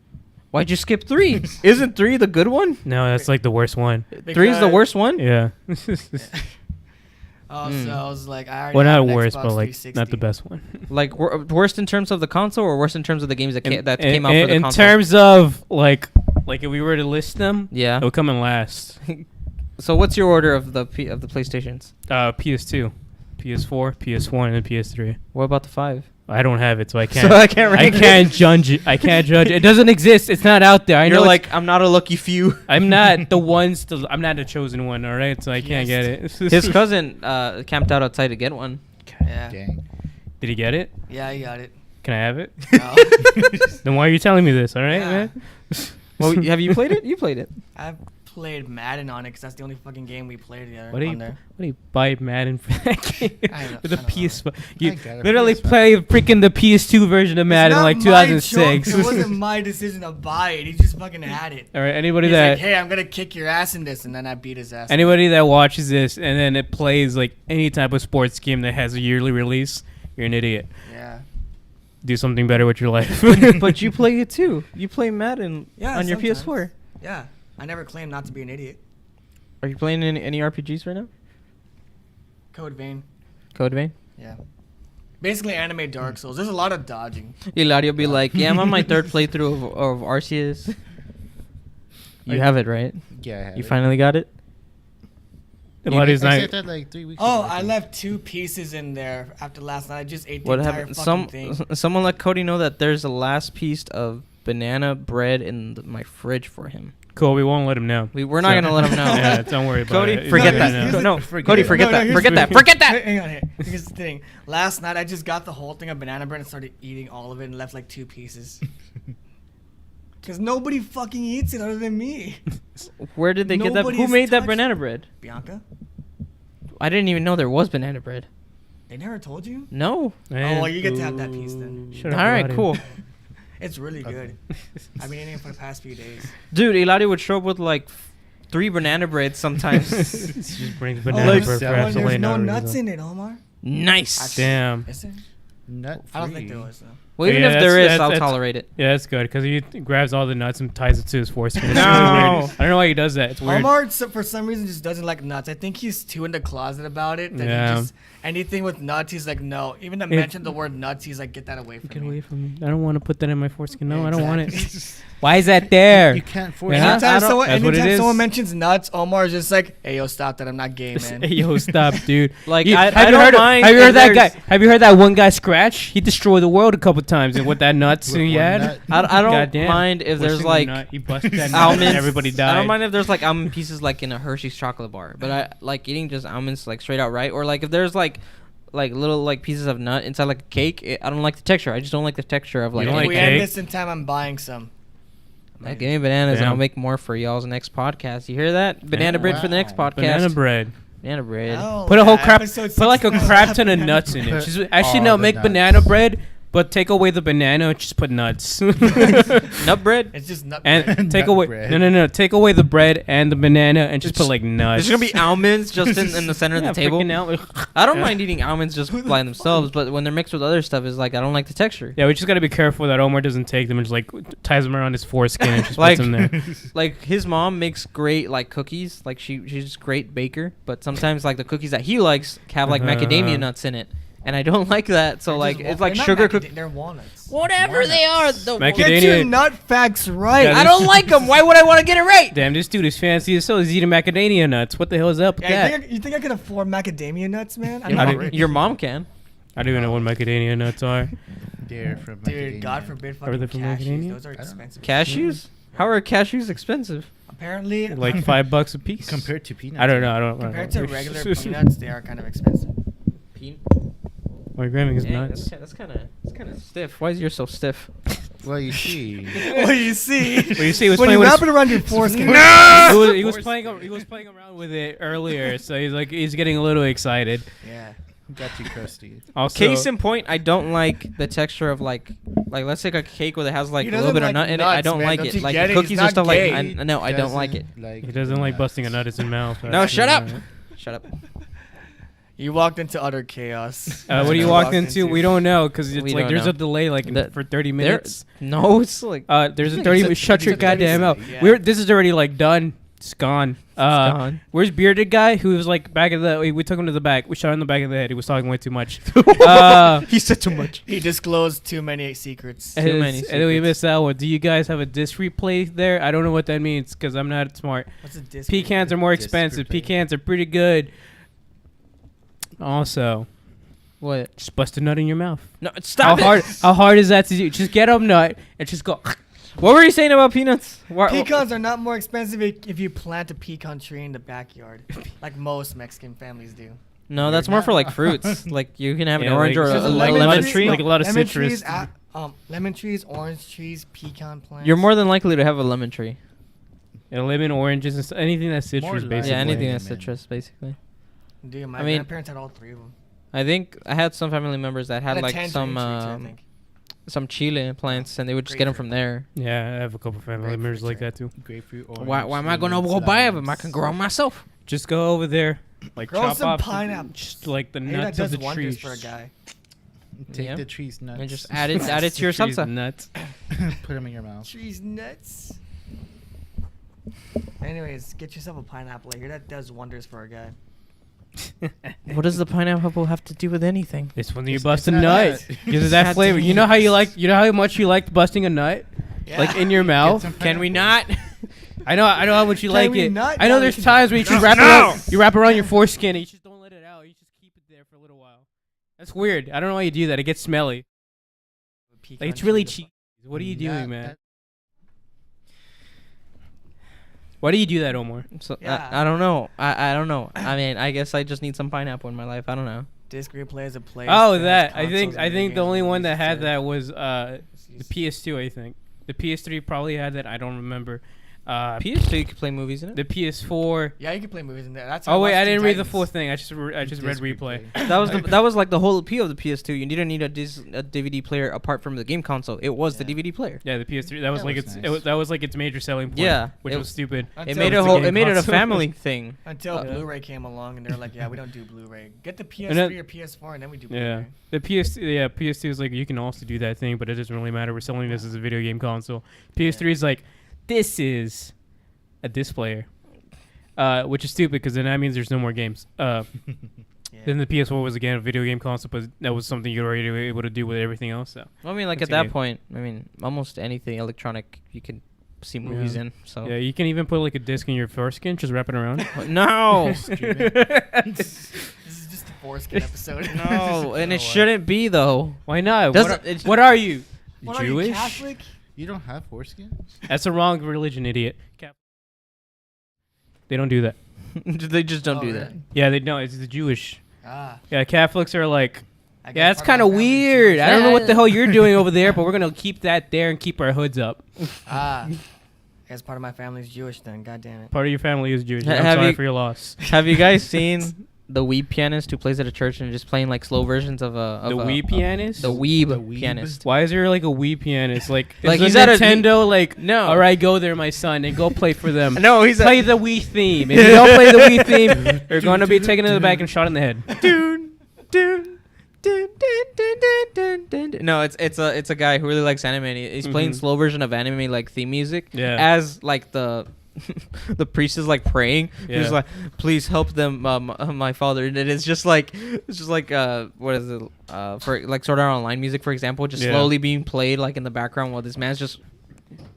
Why'd you skip 3? Isn't 3 the good one? No, that's like the worst one. 3 is the Because- worst one? Yeah. Oh, so I was like, I already Well, have not an worst, Xbox but like 360. not the best one. Like worst in terms of the console or worst in terms of the games that came out for the in console? terms of like if we were to list them, Yeah. it would come in last. So what's your order of the PlayStations? PS2, PS4, PS1, and PS3. What about the 5? I don't have it, so I can't. So I can't rank it. can't judge it. I can't judge it. It doesn't exist. It's not out there. I You're know. like, I'm not a lucky few. I'm not the ones. I'm not the chosen one. All right, so I can't get it. His cousin camped out outside to get one. Yeah. Dang. Did he get it? Yeah, you got it. Can I have it? No. Then why are you telling me this? All right, Yeah. man. Well, have you played it? You played it. I've played Madden on it because that's the only fucking game we played together What do on you there. what do you buy Madden for that game? I don't- With the I don't know. PS5. You I got a literally PS5. play freaking the PS2 version of Madden It's like not my 2006. choice. It wasn't my decision to buy it. He just fucking had it. All right, anybody He's that like, hey, I'm gonna kick your ass in this, and then I beat his ass. anybody that watches this and then it plays like any type of sports game that has a yearly release, you're an idiot. Yeah. Do something better with your life. But you play it too. You play Madden Yeah. on your sometimes. PS4. Yeah. I never claimed not to be an idiot. Are you playing any RPGs right now? Code Vein. Code Vein? Yeah. Basically, anime Dark Souls. There's a lot of dodging. Ilario be like, yeah, I'm on my 3rd playthrough of Arceus. You have it, right? Yeah, I have You it. finally got it? A lot of these I night. said that like 3 weeks Oh, ago. I left 2 pieces in there after last night. I just ate the What entire happened? fucking thing. Someone let Cody know that there's a last piece of banana bread in my fridge for him. Cool, we won't let him know. We're not gonna let him know. Yeah, don't worry about Cody, it. He's forget not that. gonna here's know. the- No, Forget Cody, it. forget No, no, that. here's Forget the- that. Forget that. Hang on here. Here's the thing. Last night I just got the whole thing of banana bread and started eating all of it and left like 2 pieces. Because nobody fucking eats it other than me. Where did they get that? Who Nobody's made that touched- banana bread? Bianca? I didn't even know there was banana bread. They never told you? No. Oh, well, you get to have that piece then. Shut All up, right, Eladio. cool. It's really good. I've been eating it for the past few days. Dude, Eladio would show up with like 3 banana breads sometimes. Just brings Oh, banana like bread for salad. there's absolutely no no nuts reason. in it, Omar. Nice. Damn. Is there? Nut I don't think free. there was, though. Well, even Yeah, if there is, that's- I'll that's- tolerate it. Yeah, that's good because he grabs all the nuts and ties it to his foreskin. It's No. really weird. I don't know why he does that. It's weird. Omar, for some reason, just doesn't like nuts. I think he's too in the closet about it. That Yeah. he just, anything with nuts, he's like, no. Even to If- mention the word nuts, he's like, get that away from Get me. away from me. I don't want to put that in my foreskin. No, Yeah, I don't want it. exactly. Why is that there? You can't force Yeah. it. Anytime, someone, That's what it anytime is. someone mentions nuts, Omar's just like, hey, yo, stop that. I'm not gay, man. Hey, yo, stop, dude. Like, You- I have you don't heard of- mind Have you if heard that guy? there's- Have you heard that one guy Scratch? He destroyed the world a couple times, and with that nuts With he one had. nut. I don't Goddamn. mind if there's Wishing like nut, he busted that nut and almonds. everybody died. I don't mind if there's like almond pieces like in a Hershey's chocolate bar, but I like eating just almonds like straight out right, or like if there's like little like pieces of nut inside like a cake. I don't like the texture. I just don't like the texture of like. don't If like we anything. end cake? this in time, I'm buying some. Give me bananas and Damn. I'll make more for y'all's next podcast. You hear that? Banana Yeah. bread for the next Wow. podcast. Banana bread. Banana bread. Oh, Put a whole yeah, crap. episode Put like a 6 crap ton of banana nuts in it. bread. Just, actually, All no. the Make nuts. banana bread, but take away the banana. And just put nuts. Nut bread. It's just nut bread. And take Nut away bread. no. Take away the bread and the banana and just It's- put like nuts. There's gonna be almonds just in the center Yeah, of the table. freaking almond- I don't Yeah. mind eating almonds just by themselves, but when they're mixed with other stuff, is like I don't like the texture. Yeah, we just gotta be careful that Omar doesn't take them and just like ties them around his foreskin and just Like- puts them there. Like his mom makes great like cookies. Like she's a great baker, but sometimes like the cookies that he likes have like macadamia nuts in it, and I don't like that. So They're like just it's like they're not sugar macada- cookies. They're walnuts. Whatever they are, the Macadamia- Get your nut facts right. Yeah, I don't like them. Why would I want to get it right? Damn, this dude is fancy as so. He's eating macadamia nuts. What the hell is up with Yeah, that? you think I could afford macadamia nuts, man? I'm Your not mom- rich. Your mom can. I don't even know what macadamia nuts are. They're from Dude, macadamia. God forbid Are they fucking from cashews. macadamia? Those are I don't know. expensive. Cashews? How are cashews expensive? Apparently, Like $5 a piece. Compared to peanuts. I don't know. I don't. compared I to don't know. regular peanuts, they are kind of expensive. My grabbing is Dang, nuts. that's kind of stiff. Why is yours so stiff? Well, you see. What you see? What you see, he was when playing you with wrap his- it around your foreskin. He was playing. He was playing around with it earlier, so he's getting a little excited. Yeah. Got you crusty. Also, Case in point, I don't like the texture of like let's take a cake where it has like He a little doesn't bit of like nut in it. I nuts, don't man. like Don't it. you Like get the it? He's cookies not and stuff gay. like no, I don't like it. he doesn't like busting a nut in his mouth. No, That's shut up. right. Shut up. You walked into utter chaos. What do you walked into? We don't know because it's We like don't there's know. a delay like The- for 30 There, minutes. no, it's like There's a It's 30 a- minute. Shut it's your a 30 goddamn mouth. yeah. This is already like done. It's gone. gone. Where's bearded guy who was like back of the? We took him to the back. We shot him in the back of the head. He was talking way too much. he said too much. He disclosed too many secrets. Too many And then we secrets. missed that one. Do you guys have a disc replay there? I don't know what that means because I'm not smart. What's a disc? Pecans are more Disc expensive. replay. Pecans are pretty good. Also, What? just bust a nut in your mouth. No, stop it. How hard is that to do? Just get a nut and just go. What were you saying about peanuts? Pecans are not more expensive if you plant a pecan tree in the backyard, like most Mexican families do. No, that's more for like fruits. Like you can have an Yeah, orange like- or a, There's a a lemon, lemon tree. tree. Like a lot of lemon citrus. trees, lemon trees, orange trees, pecan plants. You're more than likely to have a lemon tree. Yeah, lemon, oranges, and anything that's More citrus, like- basically. Yeah, anything Lemon. that's citrus, basically. Dude, my I mean- grandparents had all three of them. I think I had some family members that had And a like tangerine some tree, too, I think. some chile plants, and they would just get them from there. Yeah, I have a couple family Grapefruit members like tree. that too. Grapefruit, orange, Why am I gonna lemons, go buy them? I limes. can grow them myself. Just go over there, like Grow chop some off pineapple. just like the Maybe that nuts of does the wonders tree. for a guy. Take Yeah. the tree's nuts. And just add it to your Tree's salsa. nuts. Put them in your mouth. Trees nuts. Anyways, get yourself a pineapple. I hear that does wonders for a guy. What does the pineapple have to do with anything? It's when you It's- bust a it's not nut. that. Gives it that God flavor. dang You know it. how you like. You know how much you liked busting a nut, like in your mouth. some Can we not? I know how much you Can like we it. not? I know No, there's we should- times where you just No. wrap around your foreskin and you just don't let it out. You just keep it there for a little while. That's weird. I don't know why you do that. It gets smelly. Like it's really cheap. What are you doing, man? Why do you do that, Omar? So Yeah. I don't know. I don't know. I mean, I guess I just need some pineapple in my life. I don't know. Disc replay is a place. Oh, has that I consoles think and I video think the games only and one that movies, had so that was the it's- PS2. I think the PS3 probably had that. I don't remember. PS2 you could play movies in it. The PS4. Yeah, you can play movies in there. That's how Oh wait, I watched Teen didn't read the Titans. full thing. I just read replay. That was like the whole appeal of the PS2. You didn't need a DVD player apart from the game console. It was the DVD player. Yeah, the PS3. That was That like was its nice. that was like its major selling point. Yeah, which it was stupid. It Until made it's a a whole. game It made it a console. family thing. Until Yeah. Blu-ray came along and they were like, yeah, we don't do Blu-ray. Get the PS3 then- or PS4 and then we do Yeah, Blu-ray. PS2 is like you can also do that thing, but it doesn't really matter. We're selling this as a video game console. PS3 is like this is a disc player, which is stupid because then that means there's no more games. Yeah. Then the PS4 was again a video game console, but that was something you already were able to do with everything else. So I mean, like It's at a that game. point, I mean, almost anything electronic you can see movies Yeah. in. So yeah, you can even put like a disc in your foreskin, just wrap it around. no, This is just a foreskin episode. no, and know it what? shouldn't be though. Why not? Doesn't- it's- What are you? What are Jewish? you, Catholic? You don't have foreskin? That's a wrong religion, idiot. They don't do that. They just don't Oh, do that. really? Yeah, they don't. It's the Jewish. Ah. Yeah, Catholics are like, I yeah, guess that's part kind my of family's weird. Jewish. I don't know what the hell you're doing over there, but we're gonna keep that there and keep our hoods up. Ah. I guess part of my family's Jewish then. God damn it. Part of your family is Jewish. Ha- I'm have sorry you- for your loss. Have you guys seen the weeb pianist who plays at a church and just playing like slow versions of a The Wii pianist. The weeb, The weeb? pianist. Why is there like a Wii pianist? Like, Like, is he's the at a- Nintendo. Like, No. all right, go there, my son, and go play for them. No, he's Play the Wii theme. If you don't play the Wii theme, you're going to be taken to the back and shot in the head. No, it's a guy who really likes anime. And he's playing Mhm. slow version of anime like theme music. Yeah. As like the the priest is like praying. Yeah. He's like, please help them, my father. And it's just like what is it? For like Sword Art Online music, for example, just Yeah. slowly being played like in the background while this man's just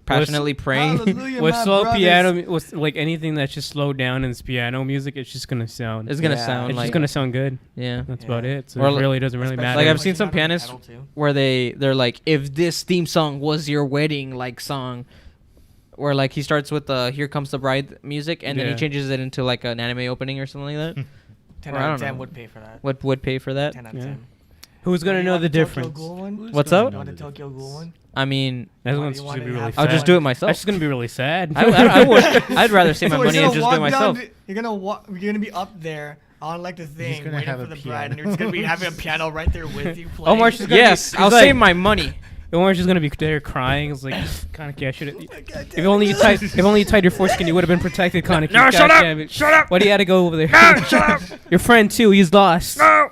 passionately praying. Hallelujah, With my slow brothers. piano, with like anything that's just slowed down and it's piano music, it's just gonna sound. It's gonna Yeah. sound It's like just gonna sound good. yeah. That's Yeah. about it. So Or it li- really doesn't really Especially matter. Like, I've when seen you some have a pianists pedal, too. where they're like, if this theme song was your wedding like song, where like he starts with the Here Comes the Bride music and then he Yeah. changes it into like an anime opening or something like that. 10 Or I out don't of 10 know. would pay for that. What would pay for that? 10 out of Yeah. 10. Who's gonna You know want the Tokyo difference? Ghoul one? What's You up? want the Tokyo Ghoul one? I mean, That's Why one's do you just want gonna be to really have I'll sad. just do it That's myself. just gonna be really sad. I would. I'd rather save my So money you're and gonna just do it walk down myself. you're gonna be up there on like the thing gonna waiting have for a the piano. bride, and you're just gonna be having a piano right there with you playing. Omar's just gonna Yes, be, I'll he's like- save my money. Omar's just gonna be there crying. It's like, Kaneki, I should have. Oh my God, If only you tied, if only you tied your foreskin, you would have been protected, Kaneki. No, God shut up! damn it. Shut up! Why do you had to go over there? No, shut up! Your friend too. He's lost. No,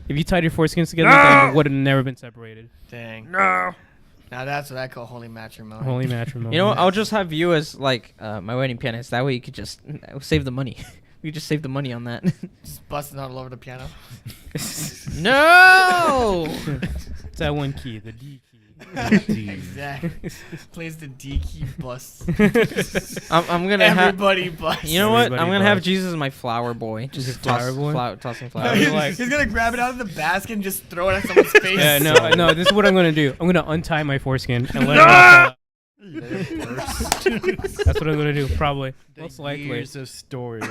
If you tied your foreskins together, No! they would have never been separated. Dang. no. Now that's what I call holy matrimony. Holy matrimony. You know what? I'll just have you as like my wedding pianist. That way you could just save the money. We could just save the money on that. Just busting all over the piano. No. It's that one key, the D key. Exactly. Plays the D key busts. I'm gonna have. Everybody busts. You know what? Everybody I'm gonna have busts. Jesus as my flower boy. Just Just a flower boy? tossing No, flowers. he's, like- he's gonna grab it out of the basket and just throw it at someone's face. Yeah, no. This is what I'm gonna do. I'm gonna untie my foreskin and let it all fall out. That's what I'm gonna do. Probably. Most likely. Years of storage.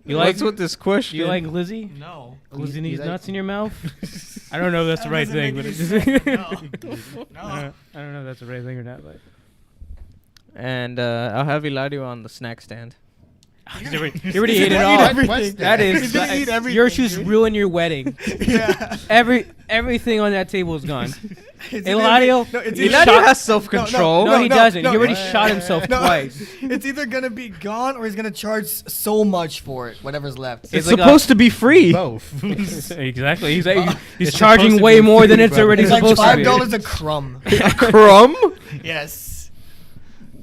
You like? What's with this question? Do you like Lizzie? No. Lizzie You needs like- nuts in your mouth? I don't know if that's the That right doesn't thing, make but any it's sense. No. No. I don't know if that's the right thing or not. But And I'll have Eladio on the snack stand. you already ate it gonna all. eat everything. What's That is He's gonna eat everything, your shoes dude. ruin your wedding. Yeah. Everything on that table is gone. It's Eladio- either- no, it's Eladio either- Eladio has self-control. No, he doesn't. no, he already no. shot himself No. twice. It's either gonna be gone or he's gonna charge so much for it, whatever's left. It's like a- supposed to be free. Both. Exactly. He's It's charging supposed to way be more than free, it's bro. already It's like supposed to be. $5 a crumb. A crumb? Yes.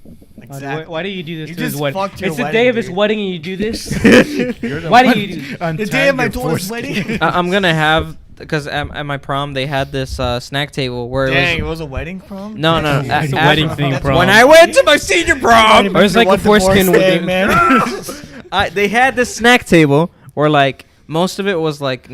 Why, Exactly. why do you do this You to his just wedding? fucked your It's the wedding, day of his dude. wedding and you do this? You're the Why do one you do- The untying day of my your daughter's foreskin. wedding. I'm gonna have because at my prom they had this snack table where Dang, it it was a wedding prom? No, no, That's It's a at- wedding theme That's prom. when I went to my senior prom. Or it's like a foreskin day, with man. They had this snack table where like most of it was like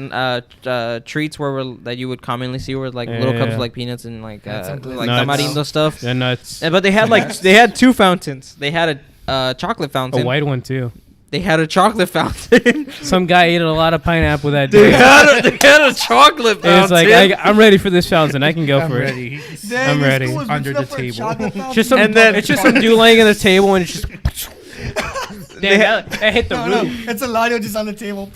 treats that you would commonly see were like little cups Yeah. of like peanuts and like That's some like nuts. tamarindo stuff. Yeah, nuts. But they had like they had two fountains. They had a chocolate A fountain. white one too. They had a chocolate fountain. Some guy ate a lot of pineapple that they, day. had a chocolate fountain. And it's like I'm ready for this fountain. I can go I'm for ready. it. Dang, I'm your ready. school was Under rich enough the for a table. chocolate fountain? Just some, And then- it's just some dude laying on the table and it's just. Damn, that hit the No, roof. it's a Eladio just on the table.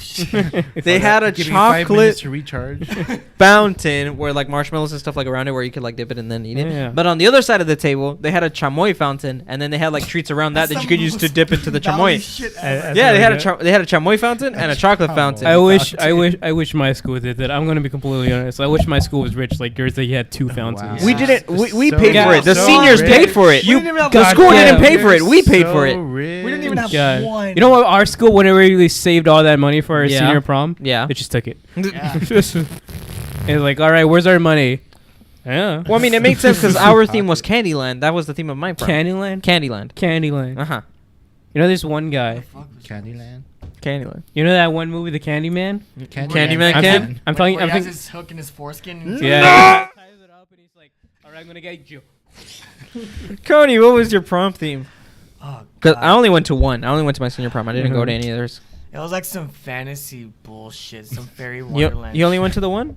They had a Give me 5 minutes chocolate to recharge. fountain where like marshmallows and stuff like around it where you could like dip it and then eat it. Yeah. But on the other side of the table, they had a chamoy fountain, and then they had like treats around that That's you could the use to most dip into the chamoy. valid shit I- ever. Yeah, they had a That's they had a chamoy fountain and a chocolate Chamoy. fountain. I wish my school did that. I'm gonna be completely honest. I wish my school was rich like yours that you had 2 fountains. We Yeah. didn't. We So paid for it. The so seniors rich. paid for it. We didn't even have The one. school didn't Goddamn. pay for it. We paid for it. Rich. We didn't even have God. one. You know what? Our school, whenever we saved all that money for our Yeah. senior prom, Yeah. it just took it. Yeah. It's like, all right, where's our money? Yeah. Well, I mean, it made sense because our theme was Candyland. That was the theme of my prom. Candyland? Candyland. Candyland. Uh huh. You know this one guy. Candyland. Candyland. You know that one movie, The Candyman? Candyman I'm, Can? think- I'm telling you. Where I'm he has thinking. his hook in his foreskin. and- Yeah. He ties it up and he's like, all right, I'm gonna get you. Cody, what was your prom theme? Oh, Because God. I only went to one. I only went to my senior prom. I didn't go to any others. It was like some fantasy bullshit, some fairy You, wonderland. you only went to the one?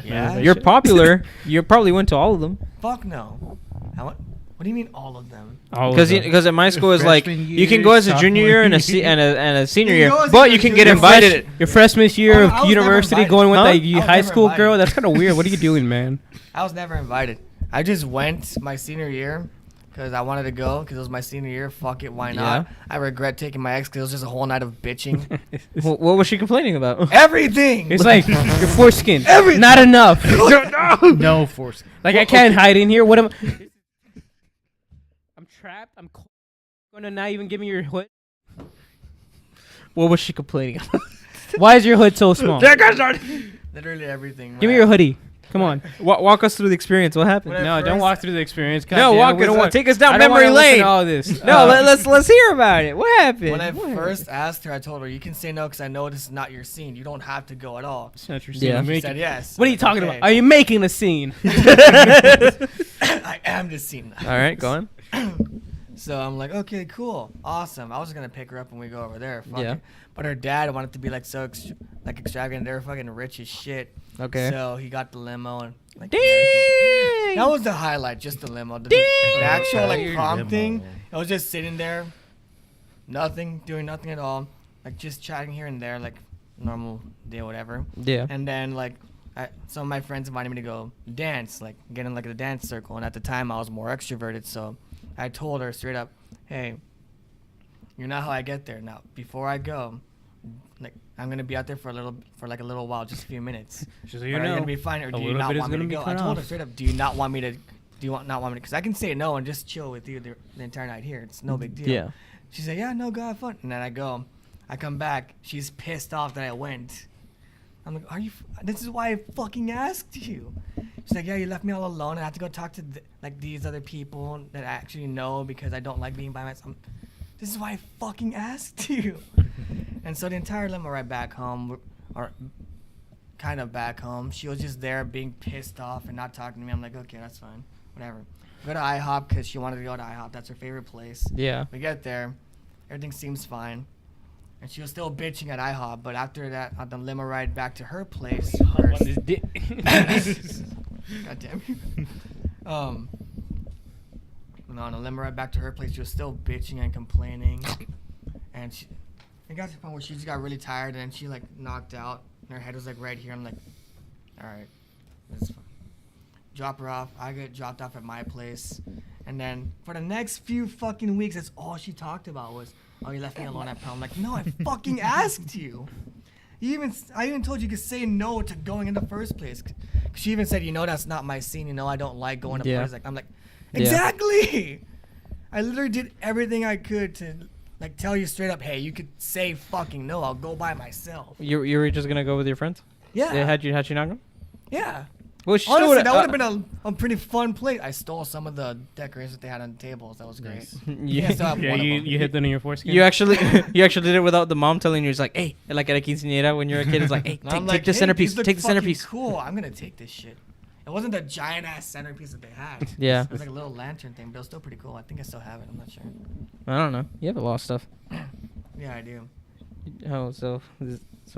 Yeah. You're popular. You probably went to all of them. Fuck no. What do you mean all of them? Because at my school is like Freshman you can year, go as a junior year and a sophomore and a senior You year, can go as but a you can junior. get invited. Your freshman year I of was never university invited. going with Huh? that I was high never school invited. girl. That's kind of weird. What are you doing, man? I was never invited. I just went my senior year because I wanted to go because it was my senior year. Fuck it, why not? Yeah. I regret taking my ex because it was just a whole night of bitching. What was she complaining about? Everything. It's like your foreskin. Everything. Not enough. No force. Like I can't hide in here. What am? I'm trapped. I'm gonna not even give me your hood. What was she complaining about? Why is your hood so small? Literally everything. Give me your hoodie. Come on. Walk us through the experience. What happened? When I No, don't first- walk through the experience. God No, damn it, walk we us. don't want- Take us down I don't memory wanna listen lane. to all this. No, let's hear about it. What happened? When I What first asked her, I told her, you can say no because I know this is not your scene. You don't have to go at all. It's not your Yeah. scene. I'm She making- said yes. What are you talking Okay. about? Are you making a scene? I am the scene. All right, go on. So I'm like, okay, cool, awesome. I was gonna pick her up when we go over there. Fuck Yeah. it. But her dad wanted to be like like extravagant. They were fucking rich as shit. Okay. So he got the limo and like Dang. that was the highlight, just the limo. The Dang. actual like Your prom limo. thing, I was just sitting there, doing nothing at all, like just chatting here and there, like normal day, whatever. Yeah. And then like some of my friends invited me to go dance, like get in like a dance circle. And at the time I was more extroverted, so I told her straight up, hey, you're not how I get there. Now before I go, like I'm gonna be out there for a little while, just a few minutes. Just so Are you you know, gonna be fine, or a do you little not bit is want me to gonna be go? I cut told her off. straight up, do you not want me to? Do you not want me to? Because I can say no and just chill with you the entire night here. It's no big deal. Yeah. She said, yeah, no, go have fun. And then I go, I come back. She's pissed off that I went. I'm like, this is why I fucking asked you. She's like, yeah, you left me all alone. I have to go talk to like these other people that I actually know because I don't like being by myself. This is why I fucking asked you. And so the entire limo ride back home, or kind of back home, she was just there being pissed off and not talking to me. I'm like, okay, that's fine, whatever. Go to IHOP because she wanted to go to IHOP. That's her favorite place. Yeah. We get there, everything seems fine, and she was still bitching at IHOP. But after that, on the limo ride back to her place, On this dick. God damn you. No, on the limo ride back to her place, she was still bitching and complaining, and it got to the point where she just got really tired and she like knocked out, and her head was like right here. I'm like, all right, this is fine. Drop her off. I get dropped off at my place, and then for the next few fucking weeks, that's all she talked about was, oh, you left me alone at prom. I'm like, no, I fucking asked you. I even told you could say no to going in the first place. She even said, that's not my scene. I don't like going to Yeah. parties. Like, I'm like, Yeah. exactly. I literally did everything I could to like tell you straight up, hey, you could say fucking no. I'll go by myself. You were just gonna go with your friends? Yeah. Had you not gone? Yeah. Well, she Honestly, would've- that would have been a pretty fun place. I stole some of the decorations they had on the tables. That was great. Nice. Yeah, still have Yeah, one of them. you hit that in your foreskin. You actually did it without the mom telling you. It's like, hey, like at a quinceañera when you're a kid, it's like, hey, And I'm take the hey, centerpiece, these look take the fucking centerpiece. Cool. I'm gonna take this shit. It wasn't the giant ass centerpiece that they had. Yeah. It was like a little lantern thing, but it was still pretty cool. I think I still have it. I'm not sure. I don't know. You have a lot of stuff. Yeah, I do. Oh, so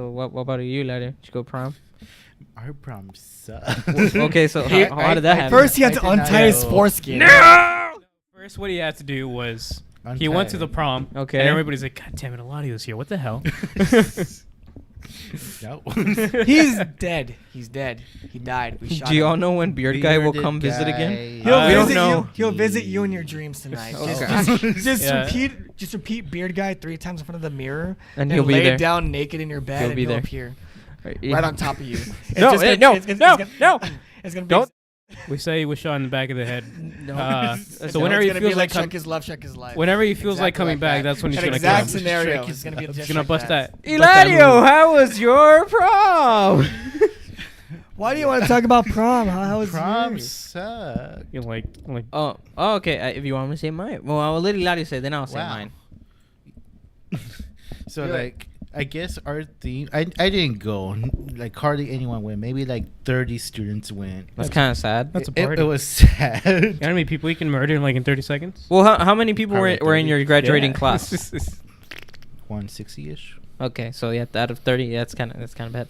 what about you, Larry? Did you go prom? Our prom sucked. Okay, so how did that happen? First, he had to I did not untie his know. foreskin. First, what he had to do was he went to the prom. Okay. And everybody's like, God damn it, Eladio's here. What the hell? No. He's dead. He's dead. He died. We shot Do you him. all know when Beard Guy will Bearded come visit guy. again? He'll we don't visit know. you. He'll visit you in your dreams tonight. Okay. Just Yeah. repeat Beard Guy 3 times in front of the mirror, And he'll be lay there. down naked in your bed, He'll and be he'll there. appear Right, right on top of you. No, just no, gonna- no. It's gonna be. Don't. We say he was shot in the back of the head. No. So whenever it's he gonna feels be like Chuck is love, Chuck is life. whenever he feels like Exactly coming back, that. that's when he's That gonna exact kill him. scenario. Shrek It's is gonna be love. just He's gonna like bust that. Eladio, how was your prom? Why do you want to talk about prom? How was Prom yours? sucked. You're like Oh, okay. If you want me to say mine, well, I'll let Eladio say. Then I'll say Wow. mine. So Do it. like, I guess our theme. I didn't go. Like hardly anyone went. Maybe like 30 students went. That's kind of sad. That's a It, party. it was sad. you know how many people you can murder in like in 30 seconds? Well, how many people were Probably in your 30. graduating Yeah. class? 160ish. Okay, so yeah, out of 30, that's kind of bad.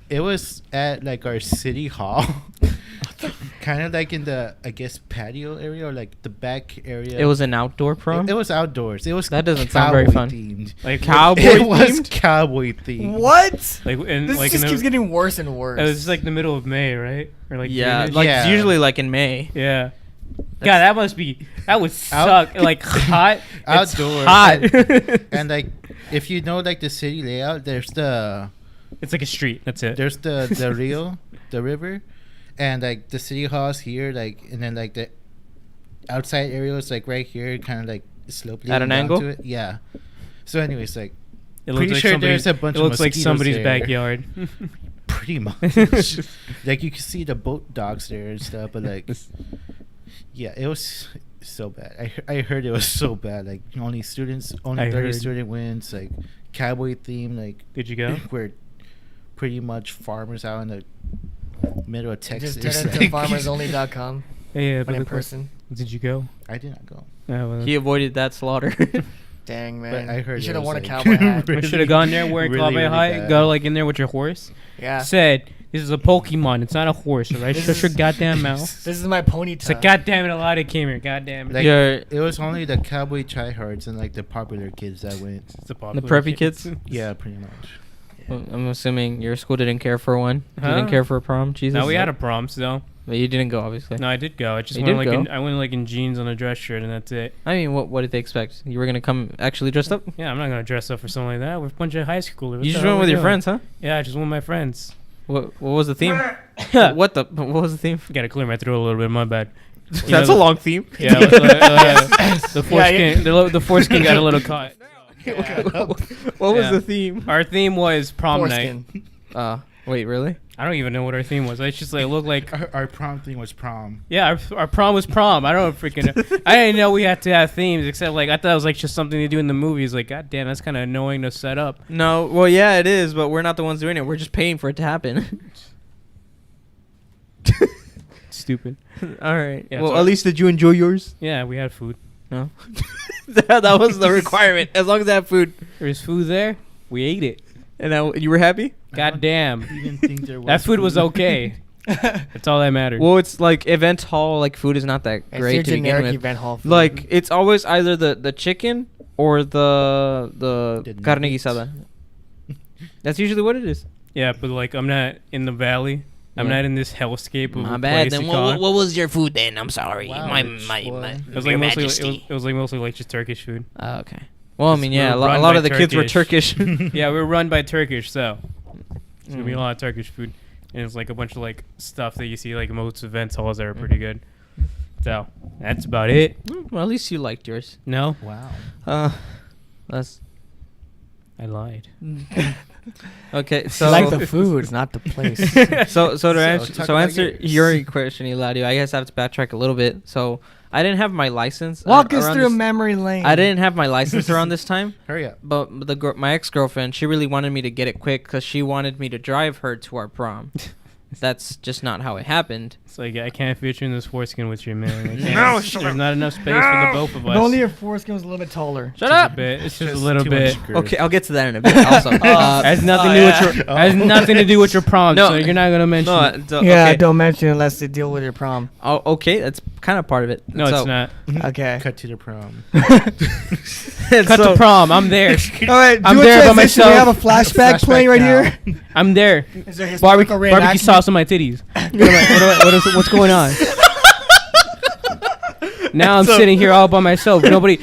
It was at like our city hall, kind of like in the patio area or like the back area. It was an outdoor prom. It was outdoors. It was That doesn't sound very cowboy fun. Themed. Like Cowboy It was themed? cowboy themed. What? Like in This like just in keeps the, getting worse and worse. it was like the middle of May, right? Or like Yeah, June-ish? like Yeah. it's usually like in May. Yeah. God, that would Out- suck. Like hot. It's Outdoors. hot. And like, if you know like the city layout, there's the It's like a street. That's it. the Rio, the river, and like the city hall's here, like, and then like the outside area is like right here, kind of like sloping At an down angle? to it. Yeah. So, anyways, like It looks pretty like sure somebody's- there's a bunch It of looks like mosquitoes somebody's there. backyard. pretty much, like you can see the boat docks there and stuff, but like, yeah, it was so bad. I heard it was so bad. Like only I 30 heard. student wins. Like cowboy theme. Like Did you go? we're pretty much farmers out in the middle of Texas. just turn into like- farmersonly.com Yeah, but but in the person. Did you go? I did not go. He avoided that slaughter. Dang But man, I heard you it should have was, worn a like, cowboy hat. really- I should have gone there wearing really, cowboy really hat. bad. Go like in there with your horse. Yeah. Said, "This is a Pokemon. It's not a horse, all right? This Shut your is- goddamn mouth." This is my ponytail. It's like, God damn it, a lot of came here. God damn it. Like, Yeah. it was only the cowboy tryhards and like the popular kids that went. It's a The popular preppy kid. kids. Yeah, pretty much. Well, I'm assuming your school didn't care for one. You Huh? didn't care for a prom. Jesus. No, we had a prom, so But you didn't go, obviously. no, I did go. I just You went did like go? I went like in jeans on a dress shirt, and that's it. I mean, what did they expect? You were gonna come actually dressed up? Yeah, I'm not gonna dress up for something like that. We're a bunch of high schoolers. What You the just hell went we with your doing? friends, huh? Yeah, I just went with my friends. What was the theme? What What was the theme? Gotta clear my throat a little bit. My bad. You That's know, a long theme. Yeah, the foreskin. The foreskin got a little caught. What was Yeah. the theme? Our theme was prom night. Foreskin. Wait, really? I don't even know what our theme was. I just like looked like Our prom thing was prom. yeah. Our prom was prom. I don't freaking know. I didn't know we had to have themes except like I thought it was like just something to do in the movies. Like God damn, that's kind of annoying to set up. No. Well, yeah, it is, but we're not the ones doing it. We're just paying for it to happen. Stupid. All right. Yeah, well, so- at least did you enjoy yours? Yeah, we had food. No. that was the requirement. As long as they have food, There was food there. We ate it. and you were happy. God damn. Even think there was That food was okay. That's all that mattered. Well, it's like event hall. Like food is not that It's great your to begin generic with. event hall food. Like it's always either the chicken or the The carne nuggets. guisada. That's usually what it is. Yeah, but like I'm not in the valley. I'm Yeah. not in this hellscape of My a bad. place Then to what, call. what was your food then? I'm sorry. Wow, my rich my, boy. my It was your like mostly majesty. it was like mostly like just Turkish food. Oh, okay. Well, I mean, We're yeah, a run lot by of the kids were Turkish. Yeah, we were run by Turkish, so it's gonna be a Mm. lot of Turkish food, and it's like a bunch of like stuff that you see like most events halls that are pretty good. So that's about it. Well, at least you liked yours. No, Wow. That's I lied. okay. I So like the food, not the place. talk about answer yours. your question, Eladio. I guess I have to backtrack a little bit. So I didn't have my license. Walk us around through this- memory lane. I didn't have my license around this time. Hurry up. But my ex-girlfriend, she really wanted me to get it quick because she wanted me to drive her to our prom. that's just not how it happened. It's like I can't fit you in this foreskin with you, man. I can't. No, shut There's up. not enough space for the both of us. But only your foreskin was a little bit taller. Shut Just up. a bit. It's just a Just little too bit. much girth. Okay, I'll get to that in a bit. Also, Has nothing to do with your has nothing to do with your prom. No, so you're not gonna mention. no, it. Yeah, okay. don't mention it unless they deal with your prom. Oh, okay, that's kind of part of it. No, So- it's not. Okay. Cut to the prom. Cut so- to prom. I'm there. All right, I'm do a there by transition. We have a myself. flashback playing right now. here. I'm there. Is there historical Barbecue reenactment? sauce on my titties. What's going on? Now I'm sitting here all by myself. Nobody.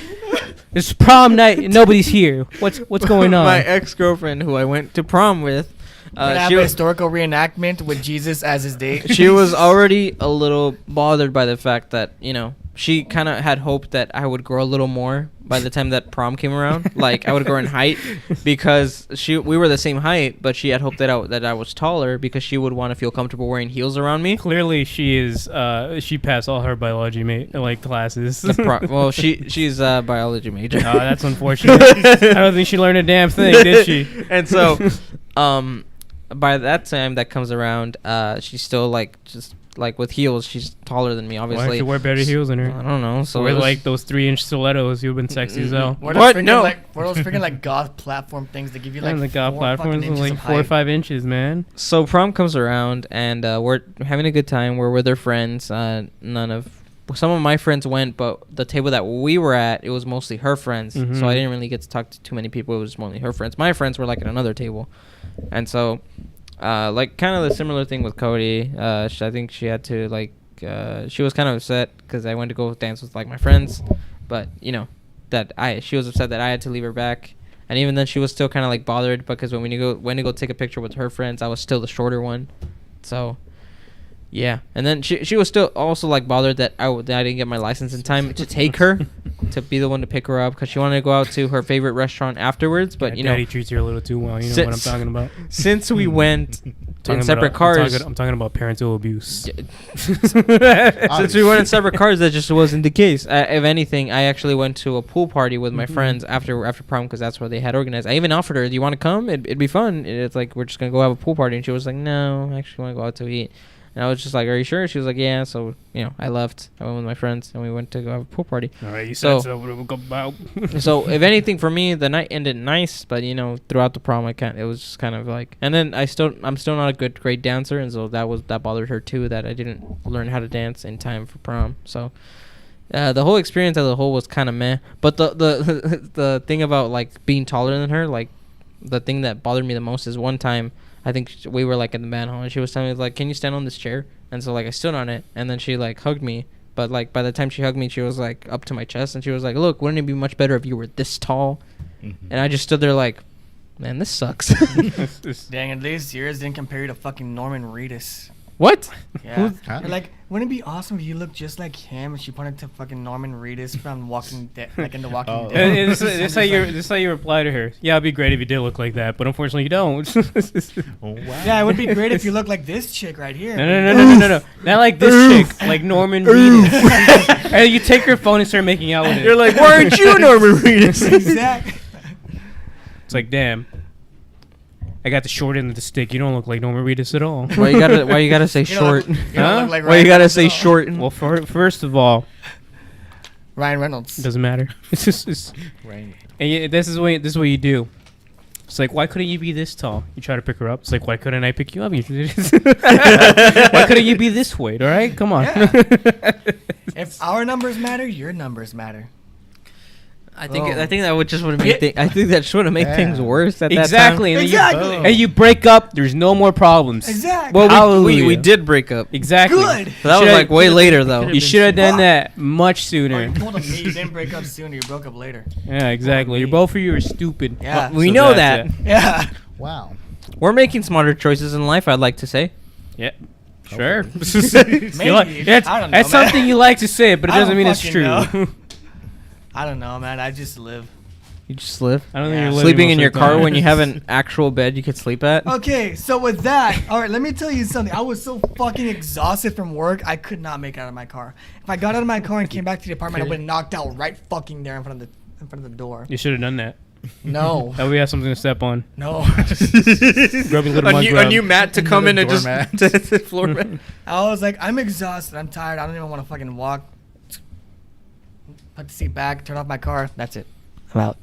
It's prom night. And nobody's here. What's going on? My ex-girlfriend, who I went to prom with, We're gonna have she a was, historical reenactment with Jesus as his date. she was already a little bothered by the fact that, you know, she kind of had hoped that I would grow a little more by the time that prom came around. Like, I would grow in height because we were the same height, but she had hoped that I was taller because she would want to feel comfortable wearing heels around me. Clearly, she passed all her biology classes. Well, she's a biology major. Oh, that's unfortunate. I don't think she learned a damn thing, did she? And so, by that time that comes around, she's still like just like with heels. She's taller than me, Why obviously. don't you wear better heels than I her? don't know. So So it with was- like those 3-inch stilettos, you've been sexy as hell. What? What? Freaking, No. Like, what those freaking like goth platform things that give you like And the golf 4 platforms fucking are inches like of 4 or height? 5 inches, man. So prom comes around and we're having a good time. We're with our friends. Some of my friends went, but the table that we were at, it was mostly her friends. Mhm. So I didn't really get to talk to too many people. It was mostly her friends. My friends were like at another table, and so like kind of the similar thing with Cody. I think she had to like she was kind of upset because I went to go dance with like my friends, but you know she was upset that I had to leave her back. And even then, she was still kind of like bothered because when we went to go take a picture with her friends, I was still the shorter one. So, yeah. And then she was still also like bothered that I didn't get my license in time to take her, to be the one to pick her up because she wanted to go out to her favorite restaurant afterwards. But you know, Daddy treats her a little too well. You know what I'm talking about. since we went Talking in about separate cars, I'm talking about parental abuse. since we went in separate cars, that just wasn't the case. If anything, I actually went to a pool party with my friends after prom because that's what they had organized. I even offered her, "Do you want to come? It'd be fun." It's like we're just gonna go have a pool party, and she was like, "No, I actually want to go out to eat." And I was just like, "Are you sure?" She was like, "Yeah." So you know, I left. I went with my friends, and we went to go have a pool party. All right, you So- said so. What do we go about? So if anything, for me, the night ended nice, but you know, throughout the prom, I can't. It was just kind of like, and then I'm still not a great dancer, and so that bothered her too, that I didn't learn how to dance in time for prom. So the whole experience as a whole was kind of meh. But the the thing about like being taller than her, like the thing that bothered me the most is one time I think we were like in the band hall, and she was telling me like, "Can you stand on this chair?" And so like I stood on it, and then she like hugged me. But like by the time she hugged me, she was like up to my chest, and she was like, "Look, wouldn't it be much better if you were this tall?" And I just stood there like, "Man, this sucks." Dang, at least yours didn't compare you to fucking Norman Reedus. What? Yeah. Huh? You're like, wouldn't it be awesome if you looked just like him? And she pointed to fucking Norman Reedus from Walking Dead, like in the Walking Oh. Dead. This how you reply to her. Yeah, it'd be great if you did look like that, but unfortunately you don't. Oh, wow. Yeah, it would be great if you looked like this chick right here. No. Not like this chick, like Norman Reedus. And you take her phone and start making out with it. You're like, "Why aren't you Norman Reedus?" Exactly. It's like, damn. I got the short end of the stick. You don't look like Norman Reedus at all. Why you gotta say You don't short? look- you don't Huh? look like Why you Ryan gotta Reynolds say at all. short? Well, first of all, Ryan Reynolds. it doesn't matter. It's just, Right. and this is what you do. It's like, why couldn't you be this tall? You try to pick her up. It's like, why couldn't I pick you up? Why couldn't you be this weight? All right, come on. Yeah. If our numbers matter, your numbers matter. I think Oh. that would just would make I think that should make things Yeah. worse at that time. Exactly. And then Exactly. and you break up. There's no more problems. Exactly. Well, we Hallelujah. did break up. Exactly. Good. So that was Should've- like way later though. You should have done Fuck. that much Oh, sooner. you told him me you didn't break up sooner. You broke up later. Yeah, exactly. You're both of you are stupid. Yeah. We So know that's that. it. Yeah. Wow. We're making smarter choices in life, I'd like to say. Yeah. Sure. Maybe. That's I don't know, that's man. something you like to say, but it I doesn't don't mean it's fucking true. know. I don't know, man. I just live. You just live. I don't think Yeah. you're living Sleeping most in of your the car time. when you have an actual bed you could sleep at. Okay, so with that, all right, let me tell you something. I was so fucking exhausted from work, I could not make it out of my car. If I got out of my car and came back to the apartment, I would have knocked out right fucking there in front of the door. You should have done that. No. That we have something to step on. No. Grab a little mud A grub. new mat to come in and just Doormat. floor mat. I was like, I'm exhausted. I'm tired. I don't even want to fucking walk. Put the seat back. Turn off my car. That's it. I'm out.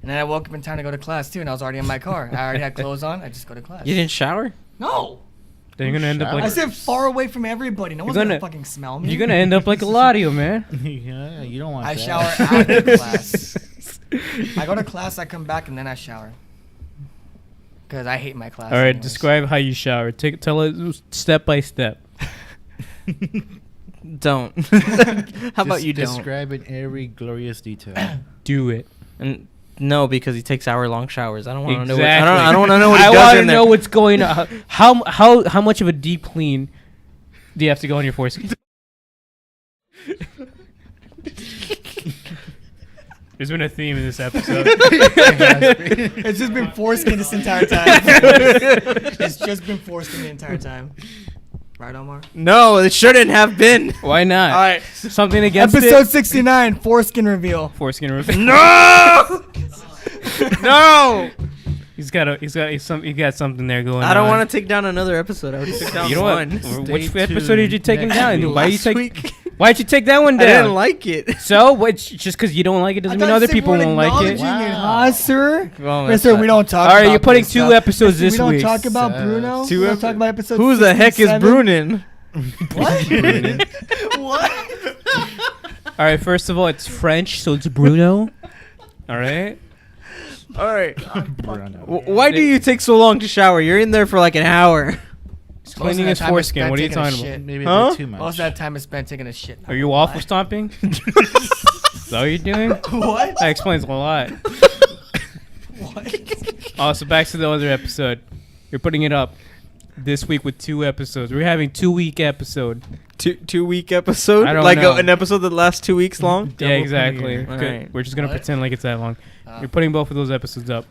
And then I woke up in time to go to class too, and I was already in my car. I already had clothes on. I just go to class. You didn't shower? No. Then you're gonna end up I like sit far away from everybody. No one's gonna fucking smell me. you're gonna end up like Eladio, man. Yeah, you don't want I that. shower after class. I go to class, I come back, and then I shower. Because I hate my class. All right, anyways. describe how you shower. Tell us step by step. Don't. How about Just you don't? describe in every glorious detail. Do it. And no, because he takes hour-long showers. I don't want to know. Exactly. I don't want to know what he I does want to in know there. what's going on. How much of a deep clean do you have to go on your foreskin? There's been a theme in this episode. It's just been foreskin this entire time. It's just been foreskin the entire time. Right, Omar? No, it shouldn't have been. Why not? All right. Something against Episode it? 69, foreskin reveal. Foreskin review. No. No. He got something there going on. I don't want to take down another episode. I already took down You know one. what? Which Stay episode did you tuned take him next down? week. Why you Last take? week. Why'd you take that one I down? didn't like it. So, just because you don't like it doesn't mean other people won't like it. Wow. Sir? Well, Yes, that's sir, not- we don't talk All right, about you're putting this 2 stuff. episodes this We don't week. talk about Sucks. Bruno. Two We don't epi- talk about episode Who the heck is 67. Brunin? What? What? All right, first of all, it's French, so it's Bruno. All right. All right. Bruno. Why do you take so long to shower? You're in there for like an hour. He's cleaning that his time is foreskin. spent What are you taking a talking shit. about? Maybe Huh? a bit too much. Most of that time is spent taking a shit. Are you waffle stomping? Is that what you're doing? What? That explains a lot. What? Oh, so back to the other episode. You're putting it up this week with 2 episodes. We're having 2-week episode. 2-week episode? I don't like know. An episode that lasts 2 weeks long? Yeah, exactly. premiere. Good. Alright. We're just gonna What? pretend like it's that long. Oh. You're putting both of those episodes up.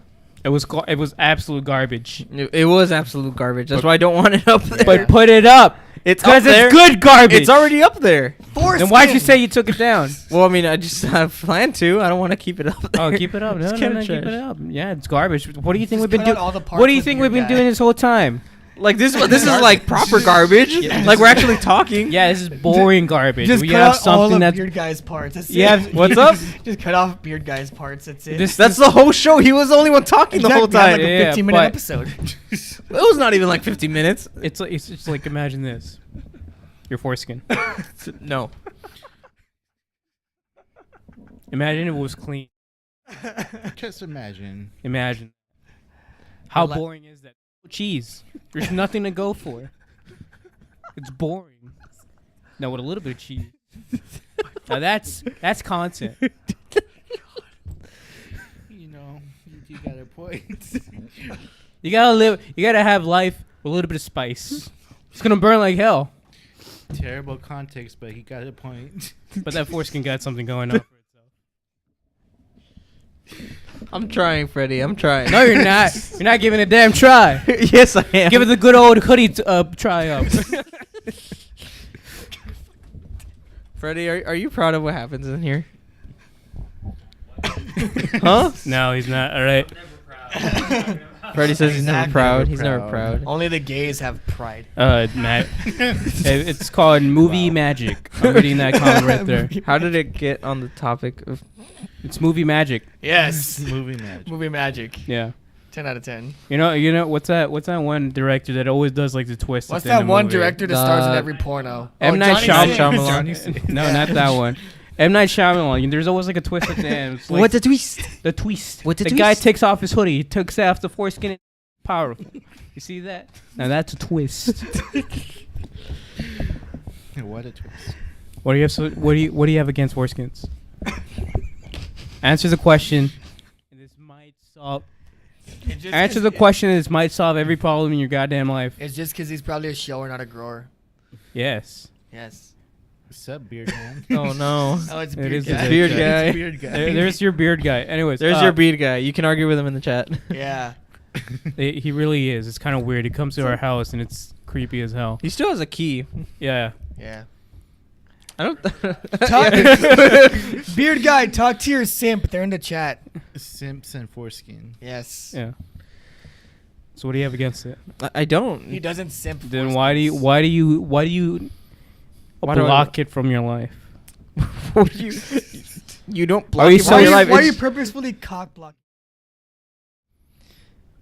It was absolute garbage. It was absolute garbage. That's why I don't want it up there. But put it up. it's up Because there. it's good garbage. It's already up there. Foreskin. Then why'd you say you took it down? Well, I mean, I just have planned to. I don't want to keep it up there. Oh, keep it up. No, It's no, kinda no, keep trash. it up. Yeah, it's garbage. What do you think Just we've been cut out doing? all the parts What do you with think your we've been guy. doing this whole time? Like this is like proper garbage. Yeah. Like we're actually talking. Yeah, this is boring garbage. Just We cut have out all something of that's Beard Guy's parts. That's You it. have- What's up? Just cut off Beard Guy's parts. That's it. This- That's the whole show. He was the only one talking the whole Exactly, we time. have like a Yeah, 15-minute but- episode. It was not even like 50 minutes. it's like imagine this. Your foreskin. No. Imagine if it was clean. Just imagine. Imagine. How Like- boring is that? Cheese. There's nothing to go for. It's boring. Now with a little bit of cheese. Now that's content. You know, you got a point. You gotta have life with a little bit of spice. It's gonna burn like hell. Terrible context, but he got a point. But that foreskin got something going on for itself. I'm trying, Freddie. I'm trying. No, you're not. You're not giving it a damn try. Yes, I am. Give it the good old hoodie try up. Freddie, are you proud of what happens in here? Huh? No, he's not. All right. Freddie says he's never Never proud. He's never proud. proud. Only the gays have pride. Matt. It's called movie magic. I'm reading that comment right there. How did it get on the topic of? It's movie magic. Yes. Movie magic. Movie magic. Yeah. 10 out of 10. You know what's that one director that always does like the twist? What's at the end that of one movie? director that stars in The- every porno? M. Night Johnny Shyamalan. Sins. Johnny No, not that one. M. Night Shyamalan. There's always like a twist at the end. It's like What's the twist? the twist? What's the the guy twist? takes off his hoodie. He takes off the foreskin. And powerful. You see that? Now that's a twist. What a twist. What do you have? What do you have against foreskins? Answer the question. And this might solve. It just- Answer the question. And this might solve every problem in your goddamn life. It's just because he's probably a shower, not a grower. Yes. Yes. What's up, beard man? Oh no. Oh, it's It beard is guy. the Beard It's guy. beard guy. There's your beard guy. Anyways, There's your beard guy. You can argue with him in the chat. Yeah. He really is. It's kind of weird. He comes to our house and it's creepy as hell. He still has a key. Yeah. Yeah. I don't. Beard guy, talk to your simp. They're in the chat. Simps and foreskin. Yes. Yeah. So what do you have against it? I don't. He doesn't simp. Then foreskins. why do you Why do I- block it from your life? you don't Are block you it so- from Why, your life. why are you It's- purposefully cock blocking?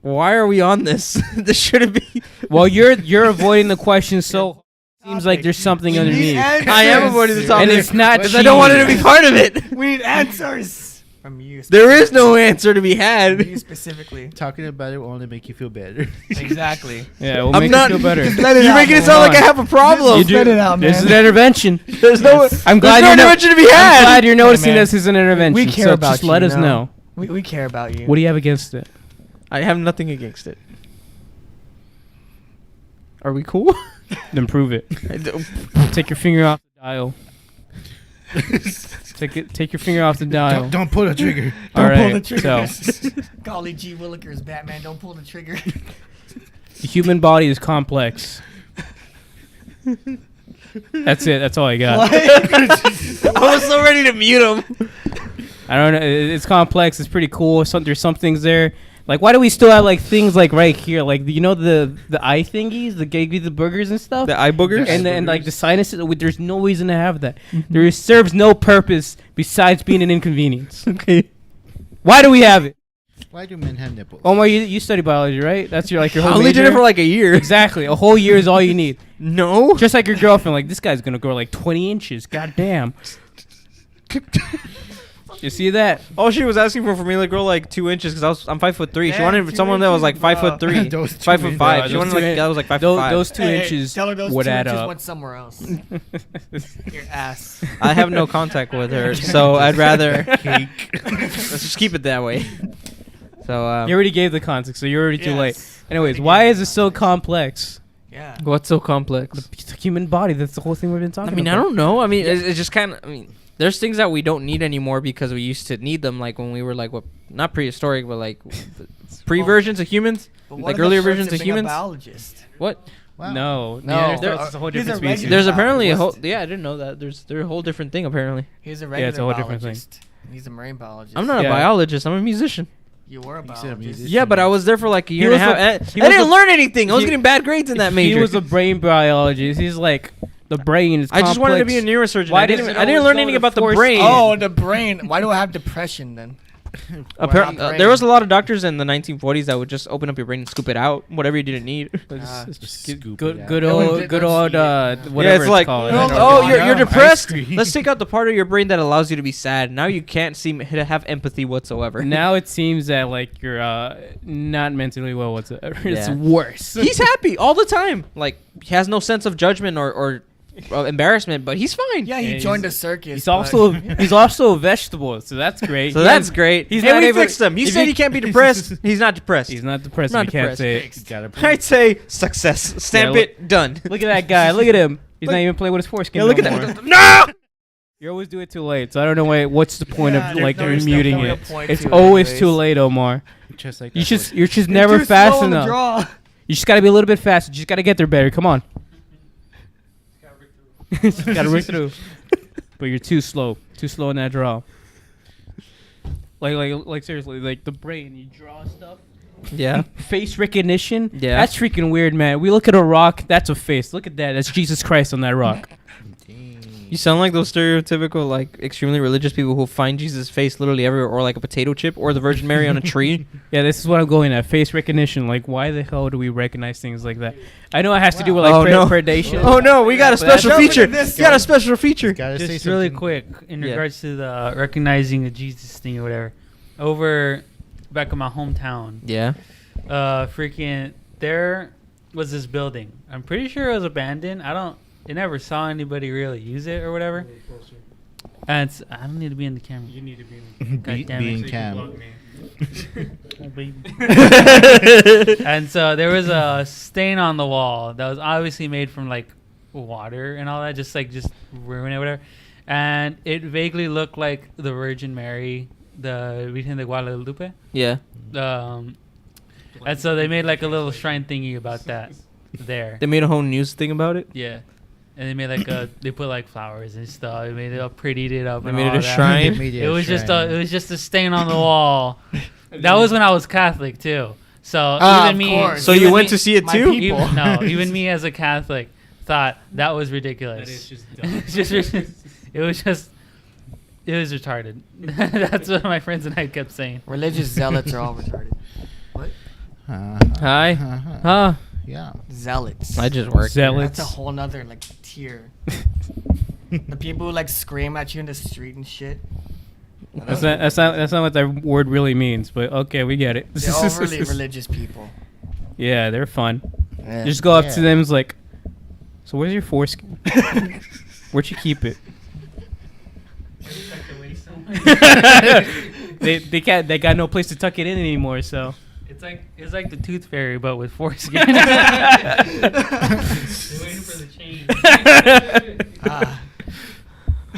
Why are we on this? This shouldn't be. Well, you're avoiding the question, so seems like there's something We need underneath. answers. I am avoiding the topic. And it's not because I don't want it to be part of it. We need answers from you. There is no answer to be From had. you specifically. Talking about it will only make you feel better. Exactly. Yeah, it will I'm make not- you feel better. Just let it You're out, making it man. sound like I have a problem. You let it out, This is man. an intervention. There's no. I'm glad there's no you know- intervention to be I'm had. glad you're noticing man. this is an intervention. We care so about just you, let us you know. We care about you. What do you have against it? I have nothing against it. Are we cool? Then prove it. I don't- Take your finger off the dial. Take your finger off the dial. Don't pull the trigger. All Don't pull right. the trigger. So Golly G Willikers, Batman, don't pull the trigger. the human body is complex. That's it. That's all I got. I was so ready to mute him. I don't know. It's complex. It's pretty cool. There's some things there. Like, why do we still have like things like right here, like you know the eye thingies, the gave you the burgers and stuff, The eye boogers. and like the sinuses? There's no reason to have that. There serves no purpose besides being an inconvenience. Okay. Why do we have it? Why do men have nipples? Omar, you study biology, right? That's your I whole only major? did it for like a year. Exactly. A whole year is all you need. No. Just like your girlfriend, like this guy's gonna grow like 20 inches. God damn. You see that? All she was asking for me to grow like 2 inches because I'm 5'3". She Damn, wanted 2 someone that was like inches, bro. 5'3", Those 2 5'5". She Those wanted two like in- that was like 5'5". Those 2 Hey, inches tell her those would 2 add inches up. went somewhere else. Your ass. I have no contact with her, so I'd rather Cake. let's just keep it that way. So You already gave the context, so you're already too late. Yes. Anyways, why is it so complex? Yeah. what's so complex? It's the human body. That's the whole thing we've been talking I mean, about. I don't know. I mean, it's just kind of. I mean, there's things that we don't need anymore because we used to need them, like when we were like what, not prehistoric, but like pre-versions of humans, But what like are the earlier perks versions of being a humans. biologist? What? Wow. No, No. Neanderthals is a whole He's different a regular species. There's apparently a whole. biologist. Yeah, I didn't know that. There's a whole different thing apparently. He's a Yeah, regular it's a whole different thing. biologist. He's a marine biologist. I'm not Yeah. a biologist. I'm a musician. You were a You said a biologist. musician. Yeah, but I was there for like a He year and a was half. a- and he I was didn't a- learn anything. I was he- getting bad grades in that major. He was a brain biologist. He's like the brain is. I just wanted to be a complex. neurosurgeon. Why I didn't. does it I didn't always learn go anything to about the force brain. Oh, the brain. Why do I have depression then? Apparently, Wow, brain. there was a lot of doctors in the 1940s that would just open up your brain and scoop it out, whatever you didn't need. It's Just good, scoop good, it out. good No one old, did good not old, see it. whatever Yeah, it's like, called. oh, Oh, you're ice depressed. cream. Let's take out the part of your brain that allows you to be sad. Now you can't seem to have empathy whatsoever. Now it seems that like you're not mentally well whatsoever. It's Yeah. worse. He's happy all the time. Like he has no sense of judgment or embarrassment, but he's fine. Yeah, he Yeah, joined a he's- circus. He's but- also he's also a vegetable, so that's great. So He that's has- great. he's Hey, not we able- fixed him. You if said he- he can't be depressed. He's not depressed. He's not depressed. Not We can't depressed. say it. Fixed. Gotta I'd say success. Stamp Yeah, it. Done. Look at that guy. Look at him. He's Look- not even playing with his foreskin. Yeah, look no at more. that. No. You always do it too late, so I don't know what's the point Yeah, of there's like no- there's muting no it. point It's to it always anyways. too late, Omar. just like You're that just horse. you're just You're never too fast slow on the enough. draw. You just gotta be a little bit faster. You just gotta get there better. Come on. Just gotta rip through. But you're too slow. Too slow in that draw. Like seriously, like the brain, you draw stuff. Yeah. Face recognition. Yeah. That's freaking weird, man. We look at a rock. That's a face. Look at that. That's Jesus Christ on that rock. You sound like those stereotypical, like, extremely religious people who find Jesus' face literally everywhere, or like a potato chip, or the Virgin Mary on a tree. Yeah, this is what I'm going at. Face recognition. Like, why the hell do we recognize things like that? I know it has to do with like Oh, no. predation. Oh no, we got a special Jumping feature. in this We got a one. special feature. Gotta say Just really something. quick in Yeah. regards to the recognizing the Jesus thing or whatever. Over back in my hometown, Yeah. freaking there was this building. I'm pretty sure it was abandoned. I never saw anybody really use it or whatever. And I don't need to be in the camera. You need to be. God damn Being it. cam. Oh, baby. And so there was a stain on the wall that was obviously made from like water and all that, just ruin it, whatever. And it vaguely looked like the Virgin Mary, the Virgen de Guadalupe. Yeah. And so they made like a little shrine thingy about that there. They made a whole news thing about it. Yeah. and they made like they put like flowers and stuff. They made it up, prettied it up. They and made it all a that. shrine? They made It was just shrine. it was just a stain on the wall. That was when I was Catholic too. So Ah, even of me. course. So you even went me- to see it my too? people. even me as a Catholic thought that was ridiculous. That is just It's just it was retarded. That's what my friends and I kept saying. Religious zealots are all retarded. What? Hi. Huh? Yeah. Zealots. I just work. Zealots. That's a whole nother like tier. The people who like scream at you in the street and shit. That's not what that word really means, but okay, we get it. They're overly religious people. Yeah, they're fun. Yeah. Just go up to Yeah. them, it's like, so where's your foreskin? Where'd you keep it? they can't. They got no place to tuck it in anymore. So It's like the Tooth Fairy, but with foreskin. They're waiting for the change. Ah.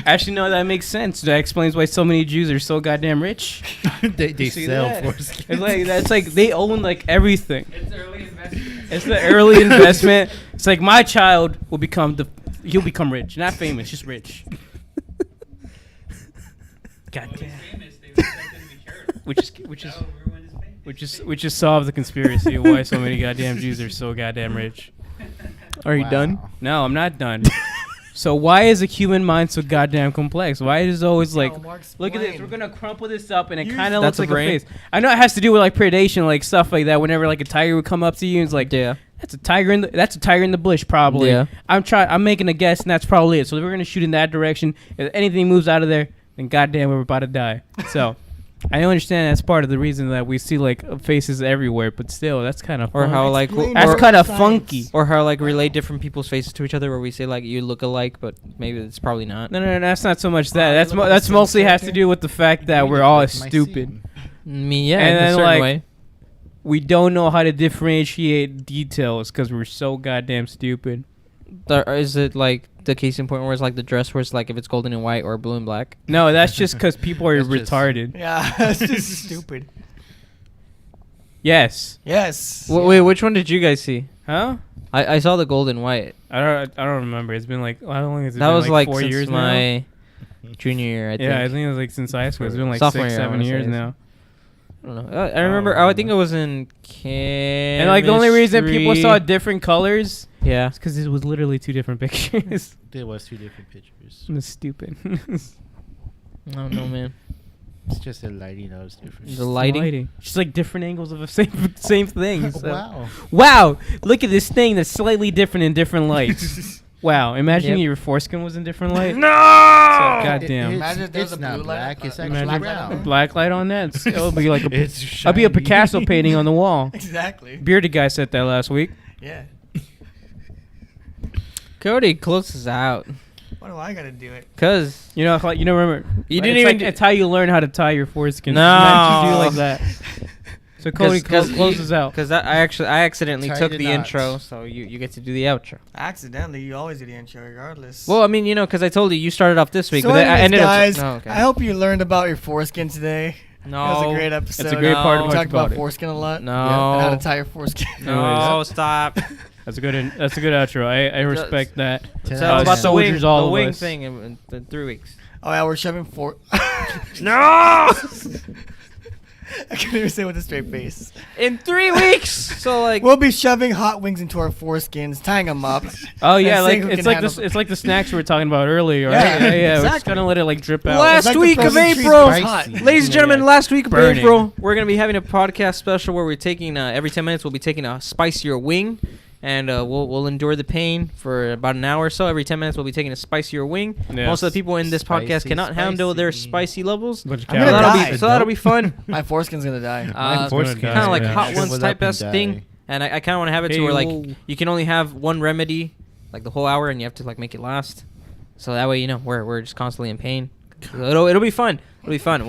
actually, no, that makes sense. That explains why so many Jews are so goddamn rich. they See sell that? foreskin. It's like that's like they own like everything. It's early investment. It's the early investment. It's like my child will become he'll become rich, not famous, just rich. Goddamn. Which is solve the conspiracy of why so many goddamn Jews are so goddamn rich. Are you done? No, I'm not done. So why is a human mind so goddamn complex? Why is it always like, Yo, Mark, look at this, explain. we're gonna crumple this up and it You- kind of That's looks a like a brain? face. I know it has to do with like predation, like stuff like that. Whenever like a tiger would come up to you, and it's like, Yeah. that's a tiger in the bush, probably. Yeah. I'm making a guess, and that's probably it. So we're gonna shoot in that direction. If anything moves out of there, then goddamn, we're about to die. So I understand that's part of the reason that we see like faces everywhere, but still, that's kind of Or how like Explain that's or- kind of science. funky. or how like relate different people's faces to each other, where we say like you look alike, but maybe it's probably not. No, that's not so much that. you That's look like that's the mostly same has to character? do with the fact that You we're look all like my stupid. scene. Me, yeah, And in a then, certain like, way. We don't know how to differentiate details because we're so goddamn stupid. Is it like the case in point where it's like the dress where it's like if it's golden and white or blue and black? No, that's just because people are That's just- retarded. Yeah, that's just stupid. Yes. Yes. Wait, which one did you guys see? Huh? I saw the gold and white. I don't remember. It's been like how long has it That been? was like 4 since years now. my junior year, I think. Yeah, I think it was like since high school. It's been like Sophomore 6, year, I 7 wanna years say. now. I don't know. I remember. I think it was in chemistry. And like the only reason people saw different colors Yeah. is because it was literally 2 different pictures. There was 2 different pictures. It's stupid. I don't know, man. It's just the lighting that was different. The lighting? Just like different angles of the same thing. So. Wow. Wow, look at this thing that's slightly different in different lights. Wow, imagine Yep. your foreskin was in different light. No! So, goddamn. Imagine if there was it's a not blue light, black. It's like actually black brown. light on Black light on that. It'll be like It's I'll be a shiny. Picasso painting on the wall. Exactly. Bearded guy said that last week. Yeah. Cody, close us out. Why do I gotta do it? Cause You know, like, remember. You it's didn't even like, it's how you learn how to tie your foreskin. No. Imagine you do like that. So Cody Cause closes out. Cause I accidentally Tie took the the knots. intro, so you get to do the outro. Accidentally, you always do the intro regardless. Well, I mean, cause I told you started off this week, so but then I anyways, ended guys, up. No, okay. I hope you learned about your foreskin today. No. That was a great episode. That's a great part We of talked about it. foreskin a lot. No. And how to tie your foreskin. No, stop. That's a good outro. I respect that. Ten So out of about ten. the wing, soldiers, all the of wing us. thing in 3 weeks. Oh yeah, we're shoving No! I can't even say it with a straight face. In 3 weeks. So like. We'll be shoving hot wings into our foreskins, tying them up. Oh yeah, and like seeing who it's can like handle this. It's like the snacks we were talking about earlier. Right? Yeah, We're just exactly. gonna let it like drip out. Last It's like the week of frozen trees April. goes hot. Ladies and gentlemen, Yeah. last week of Burning. April, we're going to be having a podcast special where we're taking, every 10 minutes, we'll be taking a spicier wing. And we'll endure the pain for about an hour or so. Every 10 minutes, we'll be taking a spicier wing. Yes. Most of the people in this podcast Spicy, cannot handle their spicy. spicy levels. Bunch of I'm gonna calories. die. So that'll be fun. My foreskin's gonna die. Uh, foreskin. Kinda Kind of like Yeah. hot Shrivel ones up type and as die. thing. And I kind of want to have it to Hey, where like whoa. you can only have one remedy like the whole hour, and you have to like make it last. So that way, we're just constantly in pain. So it'll be fun. It'll be fun.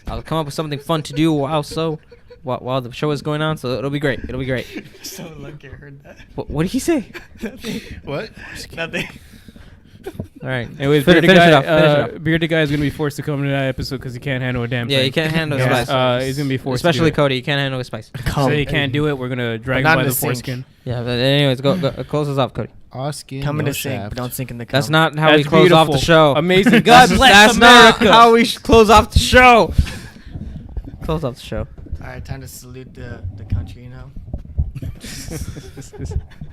I'll come up with something fun to do while the show is going on. So it'll be great. It'll be great. So lucky I heard that. What did he say? Nothing. What? Nothing. All right. Anyways, Finish bearded it guy, off. Finish it off. bearded guy is gonna be forced to come to that episode because he can't handle a damn Yeah, thing. you can't handle Yeah. spice. He's gonna be forced. Especially to do Cody. You can't handle the spice. it. So he can't do it. We're gonna drag him not by in the the sink. foreskin. Yeah, but anyways, go close us off, Cody. Oskin, Come in no the sink, shaft. but don't sink in the cum. That's not how That's we close off the beautiful. show. Amazing. God bless That's America. not how we close off the show. Close off the show. All right, time to salute the country. You know.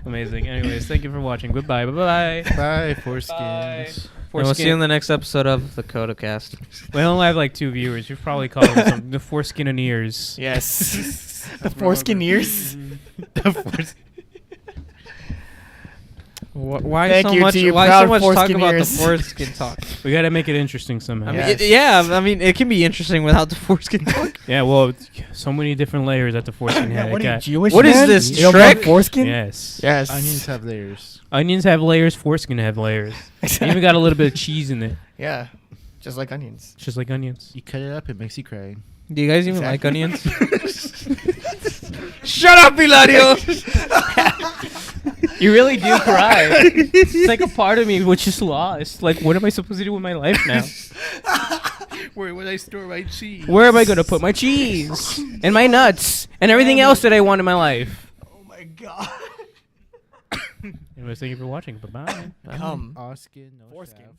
Amazing. Anyways, thank you for watching. Goodbye. Bye bye. Bye, foreskins. And we'll see you in the next episode of the CodeO-cast. We only have like 2 viewers. You're probably calling them the foreskin and ears. Yes. The foreskin ears. The foreskins. Why Thank so you much? to you Why proud so much talk foreskin about the ears. foreskin talk? We gotta make it interesting somehow. I mean, Yes. I mean, it can be interesting without the foreskin talk. Yeah, well, so many different layers that the foreskin had. What It are you, got- Jewish? What is man? this, You don't want Shrek? foreskin? Yes. Yes. Onions have layers. Onions have layers. Foreskin have layers. Even got a little bit of cheese in it, Yeah. Just like onions. just like onions. You cut it up, it makes you cry. Do you guys even like Exactly. onions? Shut up, Eladio! You really do cry. It's like a part of me which just lost. Like, what am I supposed to do with my life now? Where would I store my cheese? Where am I gonna put my cheese and my nuts and everything else that I want in my life? Oh my god. Anyways, thank you for watching. Bye bye. Come. Oskin, no Foreskin. shaft.